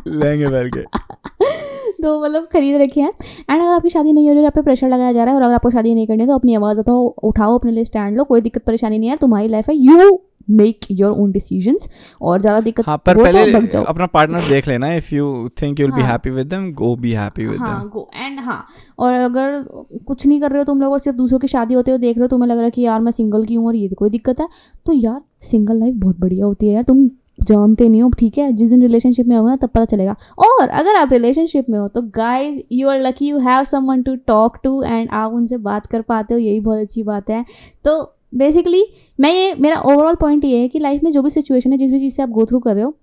लहंगे पहन के। तो मतलब खरीद रखे हैं। एंड अगर आपकी शादी नहीं हो रही है, आप पे प्रेशर लगाया जा रहा है, और अगर आपको शादी नहीं करनी है तो अपनी आवाज़ उठाओ, अपने लिए स्टैंड लो। कोई दिक्कत परेशानी नहीं है यार, तुम्हारी लाइफ है, you make your own decisions. और ज़्यादा दिक्कत हाँ, पर हो तो पहले भग जाओ। अपना पार्टनर देख लेना। If you think you will be हाँ। Happy with them, go be happy with हाँ देम। गो एंड हाँ। और अगर कुछ नहीं कर रहे हो तुम लोग और सिर्फ दूसरों की शादी होते हो देख रहे हो, तुम्हें लग रहा है कि यार मैं सिंगल की हूँ और ये कोई दिक्कत है, तो यार सिंगल लाइफ बहुत बढ़िया होती है यार। तुम जानते नहीं हो, ठीक है? जिस दिन रिलेशनशिप में होगा ना तब पता चलेगा। और अगर आप रिलेशनशिप में हो तो guys you are lucky, you have someone to talk to, and आप उनसे बात कर पाते हो, यही बहुत अच्छी बात है। तो बेसिकली मेरा ओवरऑल पॉइंट ये है कि लाइफ में जो भी सिचुएशन है, जिस भी चीज़ से आप गो थ्रू कर रहे हो,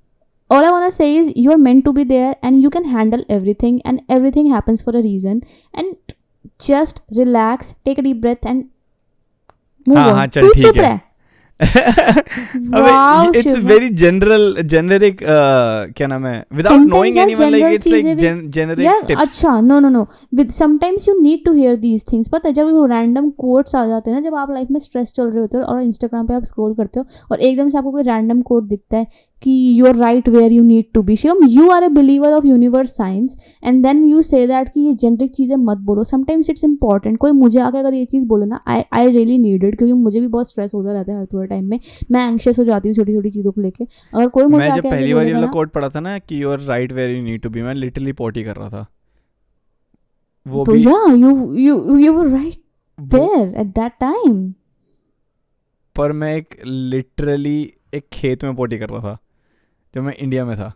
all I wanna say is you are meant to be there and you can handle everything, and everything happens for a reason, and just relax, take a deep breath and move हाँ, on। हाँ, चल तू ठीक चुप है। रह। अबे it's Shivam. Very generic क्या नाम है, विदाउट Sometimes नोइंग यार anyone, like general it's like चीजें भी- जेनरिक यार टिप्स। अच्छा, no with sometimes you need to hear these things. पता है, जब वो रैंडम कोट्स आ जाते हैं ना, जब आप लाइफ में स्ट्रेस चल रहे होते हो और इंस्टाग्राम पे आप स्क्रॉल करते हो और एकदम से आपको कोई रैंडम कोट दिखता है कि you are right where you need to be. Shivam, you are a believer of universe science, and then you say that कि ये जेनरिक चीज़ें मत बोलो। Sometimes it's important. कोई मुझे आके अगर ये चीज़ बोले ना, आई रियली नीड इट, क्योंकि मुझे भी बहुत स्ट्रेस होता रहता है हर थोड़े टाइम में। मैं एंग्शियस हो जाती हूँ छोटी छोटी चीज़ों को लेके। अगर कोई मुझे मैं जब आके पहली ऐसे बार ये बोलेगा वाला ना, कोट पढ़ा था ना कि you are right where you need to be, मैं लिटरली पॉटी कर रहा था। वो तो भी या you were right there at that time. पर मैं लिटरली एक खेत में पोटी कर रहा था जब मैं इंडिया में था।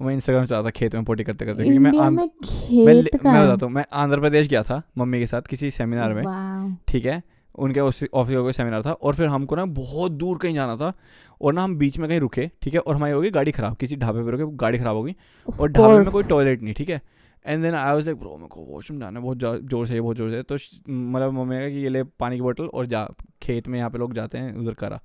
मैं इंस्टाग्राम चला था खेत में पोटी करते करते, क्योंकि इंडिया में खेत का मैं है? बताता हूँ, मैं आंध्र प्रदेश गया था मम्मी के साथ किसी सेमिनार में, वाव। ठीक है? उनके ऑफिस का कोई सेमिनार था, और फिर हमको ना बहुत दूर कहीं जाना था, और ना हम बीच में कहीं रुके, ठीक है? और हमारी होगी गाड़ी खराब, किसी ढाबे पे रुके, गाड़ी खराब होगी, और ढाबे में कोई टॉयलेट नहीं, ठीक है? And then I was like bro मेरे को वॉशरूम जाना है बहुत जोर से बहुत जोर से। तो मतलब मम्मी ने कहा कि ये ले पानी की बोतल और जा खेत में, यहाँ पे लोग जाते हैं, उधर करा।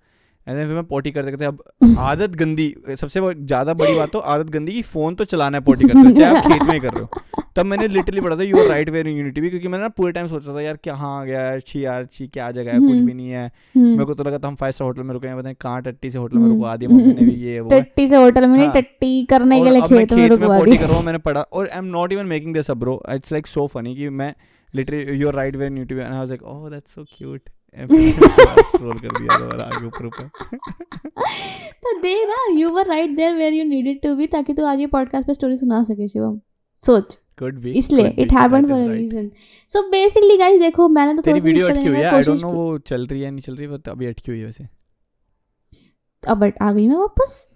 एंड देन फिर मैं पोटी करते करते, अब आदत गंदी, सबसे ज़्यादा बड़ी बात तो आदत गंदी की फ़ोन तो चलाना है पोटी करते हुए, चाहे आप खेत में ही कर रहे हो। तब मैंने लिटरली पढ़ा था you are right where in unity भी, क्योंकि मैंने ना पूरे टाइम सोचा था यार कहाँ आ गया यार छी क्या जगह है, कुछ भी नहीं है। मेरे को तो लगा था हम 5 स्टार होटल में रुके हैं, पता नहीं कहाँ टट्टी से होटल में रुकवा दिया मम्मी ने भी, ये वो है। टट्टी से होटल में नहीं, हाँ। टट्टी करने के और लिए अब मैं खेत में खेत में रुकवा पोटी दी। कर रहा हूँ, मैंने पढ़ा, और I am not even making this up bro, it's like so funny कि मैं literally you are right where in unity and I was like oh that's so cute. Scroll कर दिया दोबारा आगे ऊपर। तो देख ना, you were right there where you needed to be, ताकि तू आज ये पॉडकास्ट पे स्टोरी सुना सके शिवम। सोच, Could be, इसलिए could be, it happened that for is a right. रीजन। सो बेसिकली गाइस देखो, मैंने तो तेरी थोड़ा सा वीडियो शिक्षा अटकी हुई देने है, की आई डोंट कोशिश नो की। वो चल रही है नहीं चल रही, बट अभी अटकी हुई है वैसे। अब आ गई मैं वापस।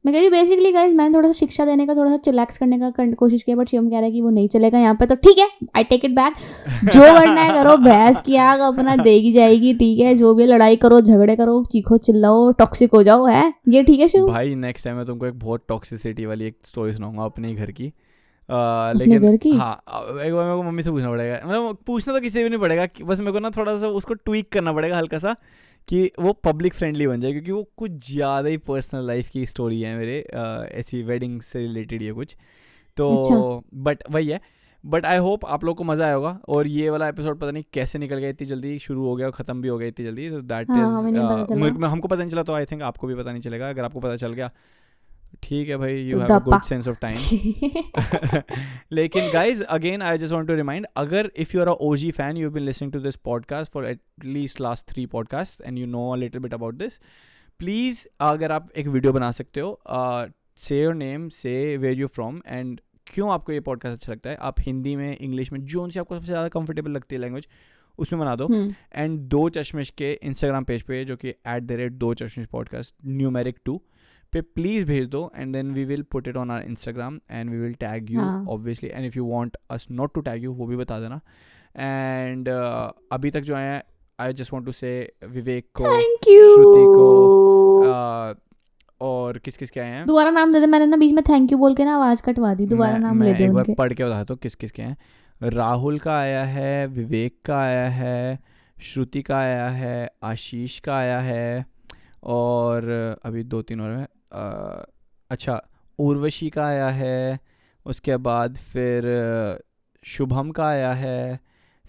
मैं कह रही बेसिकली गाइस, मैंने थोड़ा सा शिक्षा देने का, थोड़ा सा चिलैक्स करने का कोशिश किया, बट शिवम कह रहा है कि वो नहीं चलेगा यहाँ पे, तो ठीक है, आई टेक इट बैक। जो करना है करो, भैंस की आग अपना देगी जाएगी, ठीक है? जो भी लड़ाई करो, झगड़े करो, चीखो चिल्लाओ, टॉक्सिक हो जाओ, है ये ठीक है शिव? भाई नेक्स्ट टाइम मैं तुमको एक बहुत टॉक्सिसिटी वाली एक स्टोरी सुनाऊंगा अपने ही घर की। अपने लेकिन घर की? हाँ, एक बार मेरे को मम्मी से पूछना पड़ेगा, मतलब पूछना तो किसी भी नहीं पड़ेगा, बस मेरे को ना थोड़ा सा उसको ट्वीक करना पड़ेगा हल्का सा, कि वो पब्लिक फ्रेंडली बन जाए, क्योंकि वो कुछ ज़्यादा ही पर्सनल लाइफ की स्टोरी है मेरे, ऐसी वेडिंग से रिलेटेड है कुछ तो। बट वही है, बट आई होप आप लोग को मज़ा आया होगा. और ये वाला एपिसोड पता नहीं कैसे निकल गया, इतनी जल्दी शुरू हो गया और ख़त्म भी हो गया इतनी जल्दी. तो दैट इज़ हमको पता नहीं चला, तो आई थिंक आपको भी पता नहीं चलेगा. अगर आपको पता चल गया ठीक है भाई, you have a good sense of time. लेकिन guys again I just want to remind, अगर if you are a OG fan, you have been listening to this podcast for at least last 3 podcast and you know a little bit about this, please अगर आप एक video बना सकते हो, say your name, say where you from and क्यों आपको ये podcast अच्छा लगता है. आप हिंदी में, इंग्लिश में, जो उनसे आपको सबसे ज़्यादा कंफर्टेबल लगती है लैंग्वेज, उसमें बना दो. एंड 2 चश्मिश के इंस्टाग्राम पेज पे, जो कि @2 चश्मिश पॉडकास्ट न्यूमेरिक 2 पे प्लीज़ भेज दो. And then we will put it on our Instagram and we will tag you obviously. And if you want us not to tag you, वो भी बता देना. एंड अभी तक जो आए हैं, आई जस्ट वांट टू से विवेक को, श्रुति को, और किस किस के आए हैं. दोबारा नाम दे दे, मैंने ना बीच में थैंक यू बोल के ना आवाज़ कटवा दी. दोबारा नाम ले दे उनके. एक बार पढ़ के बता दो किस किस के हैं. राहुल का आया है, विवेक का आया है, श्रुति का आया है, आशीष का आया है, और अभी 2-3 और हैं. अच्छा, उर्वशी का आया है, उसके बाद फिर शुभम का आया है,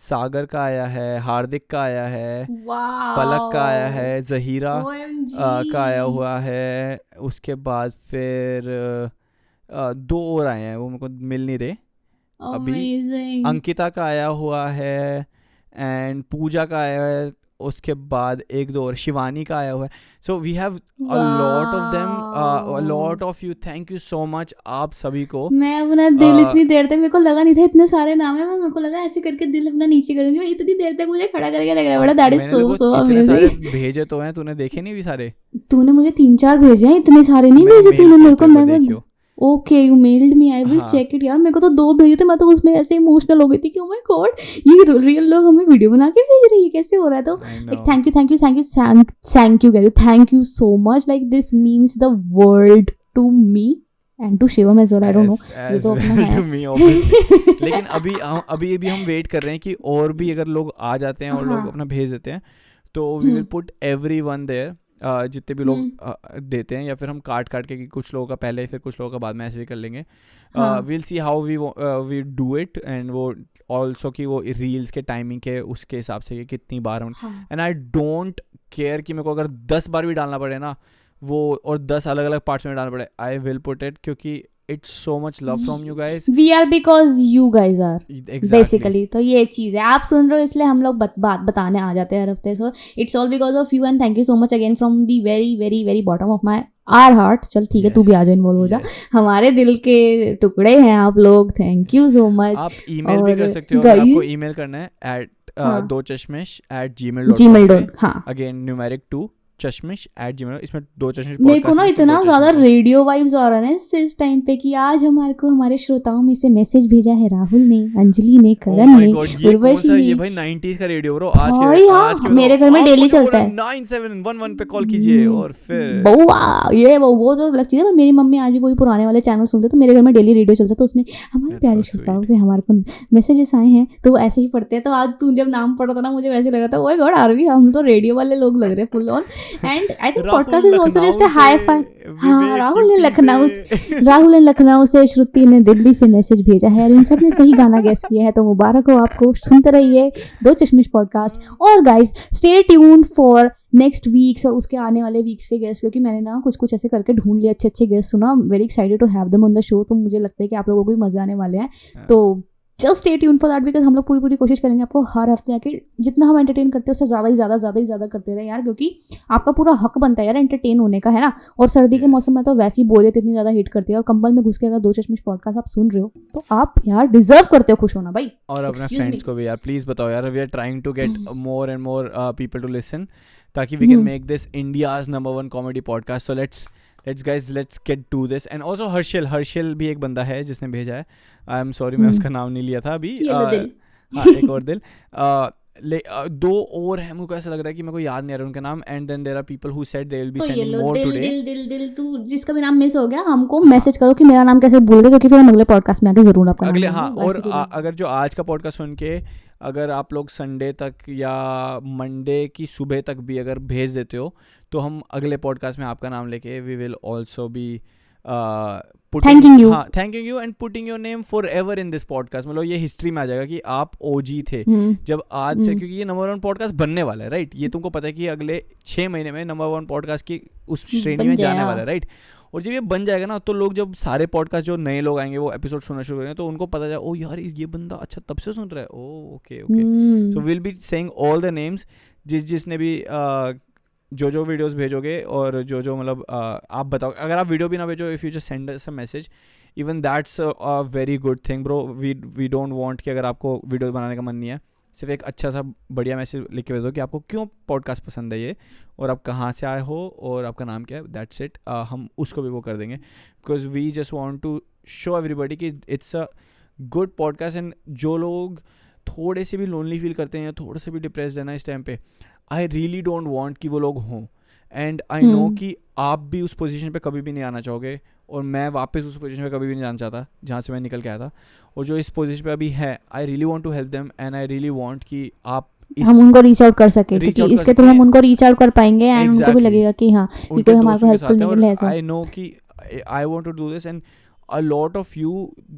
सागर का आया है, हार्दिक का आया है, पलक का आया है, जहीरा का आया हुआ है. उसके बाद फिर 2 और आए हैं, वो मेरे को मिल नहीं रहे अभी. अंकिता का आया हुआ है एंड पूजा का आया है. उसके बाद 1-2 और शिवानी का आया हुआ है. So we have a lot of them, a lot of you. Thank you so much आप सभी को. मैं अपना दिल इतनी देर तक, मेरे को लगा नहीं था इतने सारे नाम है. मेरे को लगा ऐसे करके दिल अपना नीचे करूंगी. इतनी देर तक मुझे खड़ा करके लग रहा है. बड़ा दैट इज सो अमेजिंग. भेजे तो हैं, तूने देखे नहीं भी सारे? तूने मुझे 3-4 भेजे हैं, इतने सारे नहीं भेजे तूने मेरे को. मैं okay you mailed me, I will check it. यार मेरे को तो 2 भेजे थे, मैं तो उसमें ऐसे इमोशनल हो गई थी कि ओ माय गॉड, ये रियल लोग हमें वीडियो बना के भेज रहे हैं, कैसे हो रहा है. तो एक thank you garu, thank you so much. Like this means the world to me and to Shivam as well. I don't know, ये तो अपना है. लेकिन अभी हम वेट कर रहे हैं कि और भी अगर लोग आ जाते हैं और लोग अपना भेज देते हैं, तो we will put everyone there. जितने भी लोग देते हैं, या फिर हम काट के कि कुछ लोगों का पहले फिर कुछ लोगों का बाद में, ऐसे भी कर लेंगे. Will see how we do it. And वो ऑल्सो कि वो रील्स के टाइमिंग के उसके हिसाब से कि कितनी बार हम. एंड आई डोंट केयर कि मेरे को अगर 10 बार भी डालना पड़े ना वो, और 10 अलग अलग पार्ट्स में डालना पड़े, आई विल पुट इट. क्योंकि it's so much love from you guys. We are because you guys are. Exactly. Basically तो ये चीज़ है, आप सुन रहे हो इसलिए हम लोग बात बताने आ जाते हैं हर हफ्ते. So it's all because of you and thank you so much again from the very very very bottom of our heart. चल ठीक है, तू भी आ जा, इन्वॉल्व हो जा. हमारे दिल के टुकड़े हैं आप लोग. Thank you so much. आप ईमेल भी कर सकते हो. आपको ईमेल करना है @2chashmish@gmail.com. हाँ, अगेन न्यूमेरिक 2 chashmish@gmail. इसमें 2 चश्मिश. मेरे को ना इतना ज्यादा रेडियो वाइब्स आ रहा है इस टाइम पे कि आज हमारे श्रोताओं में से मैसेज भेजा है राहुल ने, अंजलि ने, करण ने, उर्वशी ने. ये भाई 90s का रेडियो ब्रो. आज मेरे घर में डेली चलता है. 9711 पे कॉल कीजिए. और फिर वो तो अलग चीज है. मेरी मम्मी आज भी कोई पुराने वाले चैनल सुनते, तो मेरे घर में डेली रेडियो चलता है. तो उसमें हमारे प्यारे श्रोताओं से हमारे को मैसेजेस आए हैं, तो ऐसे ही पढ़ते हैं. तो आज तू जब नाम पढ़ा था ना, मुझे वैसे लग रहा था ओए गॉड आरवी, हम तो रेडियो वाले लोग लग रहे full on. And I think podcast is also just a hi-fi. हाँ, राहुल ने लखनऊ से, श्रुति ने दिल्ली से मैसेज भेजा है, और इन सब ने सही गाना गेस किया है. तो मुबारक हो आपको. सुनते रहिए 2 चश्मिश पॉडकास्ट. और guys stay tuned for next weeks और उसके आने वाले वीक्स के गेस्ट, क्योंकि मैंने ना कुछ ऐसे करके ढूंढ लिया अच्छे गेस्ट सुना. Very excited to have them on the show. तो मुझे लगता है कि आप लोगों को भी मजा आने वाले हैं. तो just stay tune for that, because हम लोग पूरी कोशिश करेंगे आपको हर हफ्ते आके जितना हम एंटरटेन करते हैं उससे ज़्यादा ही ज़्यादा करते रहे यार. क्योंकि आपका पूरा हक बनता है यार एंटरटेन होने का, है ना. और सर्दी के मौसम में तो वैसी बोरियत इतनी ज़्यादा हिट करती है, और कंबल में घुस के अगर 2 चश्मिश पॉडकास्ट आप सुन रहे हो तो आप यार डिजर्व करते हो खुश होना भाई. और अपने फ्रेंड्स को भी यार प्लीज़ बताओ यार. We are trying to get more and more people to listen, ताकि we can make this India's number 1 comedy podcast. So let's get to this. And also Harshal भी एक बंदा है जिसने भेजा है. आई एम सॉरी, मैं उसका नाम नहीं लिया था अभी. एक और दिल. 2 और है, मुझे ऐसा लग रहा है कि मेरे को याद नहीं आ रहा उनका नाम. And then there are people who said they will be sending more today. दिल तू जिसका भी नाम मिस हो गया, हमको मैसेज करो कि मेरा नाम कैसे भूल गए, क्योंकि फिर हम अगले पॉडकास्ट में आके जरूर आपका अगले. हाँ, और अगर जो आज का पॉडकास्ट सुन के अगर आप लोग संडे तक या मंडे की सुबह तक भी अगर भेज देते हो, तो हम अगले पॉडकास्ट में आपका नाम लेके we will also be Thanking you. हाँ, thanking you and putting your name forever in this podcast. मतलब ये हिस्ट्री में आ जाएगा कि आप OG थे जब आज से, क्योंकि ये नंबर 1 पॉडकास्ट बनने वाला है, राइट? ये तुमको पता है कि अगले 6 महीने में नंबर 1 पॉडकास्ट की उस श्रेणी में जाने वाला है, राइट? और जब ये बन जाएगा ना, तो लोग, जब सारे पॉडकास्ट जो नए लोग आएंगे वो एपिसोड सुनना शुरू करेंगे, तो उनको पता जाए, ओ यार ये बंदा अच्छा तब से सुन रहा है, oh okay okay. So will be saying all the names, जिसने भी जो वीडियोस भेजोगे, और जो मतलब आप बताओ, अगर आप वीडियो भी ना भेजो, if you just send us a message, even that's a very good thing bro. We don't want कि अगर आपको वीडियो बनाने का मन नहीं है, सिर्फ एक अच्छा सा बढ़िया मैसेज लिख के भेज दो कि आपको क्यों पॉडकास्ट पसंद है ये, और आप कहाँ से आए हो, और आपका नाम क्या है, दैट्स इट। हम उसको भी वो कर देंगे, because we just want to show everybody कि it's a good podcast. And जो लोग थोड़े से भी लोनली फील करते हैं, थोड़े से भी डिप्रेस्ड है ना इस टाइम पे, आई रियली डोंट वांट कि वो लोग हों। एंड आई नो कि आप भी उस पोजीशन पे कभी भी नहीं आना चाहोगे, और मैं वापस उस पोजीशन पे कभी भी नहीं जाना चाहता जहाँ से मैं निकल के आया था। और जो इस पोजीशन पे अभी है, I really want to help them, and I really want कि आप हम उनको रीच आउट कर सके, क्योंकि इसके थ्रू हम उनको रीच आउट कर पाएंगे, एंड उनको भी लगेगा कि हाँ कि कोई हमारे को हेल्पफुल है। आई नो कि I want to do this, and a lot of you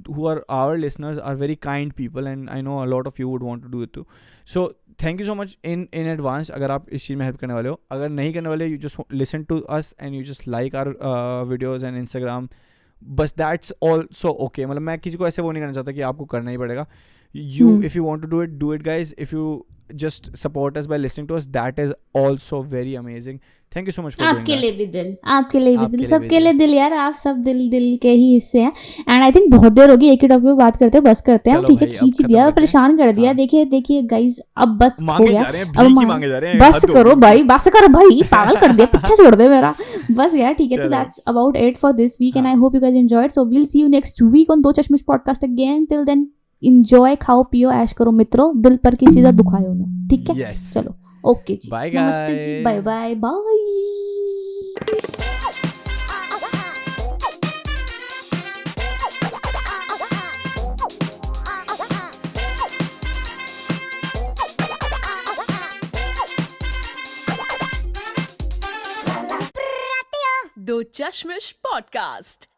who are our listeners are very kind people, and I know a lot of you would want to do it too. So thank you so much in advance अगर आप इस चीज़ में help करने वाले हो। अगर नहीं करने वाले, you just listen to us and you just like our videos and Instagram, बस that's also okay। मतलब मैं किसी को ऐसे वो नहीं करना चाहता कि आपको करना ही पड़ेगा। If you want to do it guys, if you just support us by listening to us, that is also very amazing. Thank you so much for doing that. आपके लिए भी दिल, सबके लिए दिल यार, आप सब दिल के ही हिस्से हैं। एंड आई थिंक बहुत देर होगी एक ही टॉपिक पे बात करते हैं, बस करते हैं, ठीक है? खींच दिया, परेशान कर दिया। देखिए गाइस, अब बस हो गया, अब मांगे जा रहे हैं, बस करो भाई, पागल कर दिया, पीछे छोड़ दे मेरा, बस यार, ठीक है? तो that's about it for this week, and I hope you guys enjoyed. So we'll see you next week on Do Chashmish podcast again. Till then enjoy, खाओ पियो, ऐश करो मित्रों, दिल पर किसी का दुखायो ना, ठीक है? Yes. चलो ओके जी, बाय नमस्ते जी, बाय बाय बाय। दो चश्मिश पॉडकास्ट।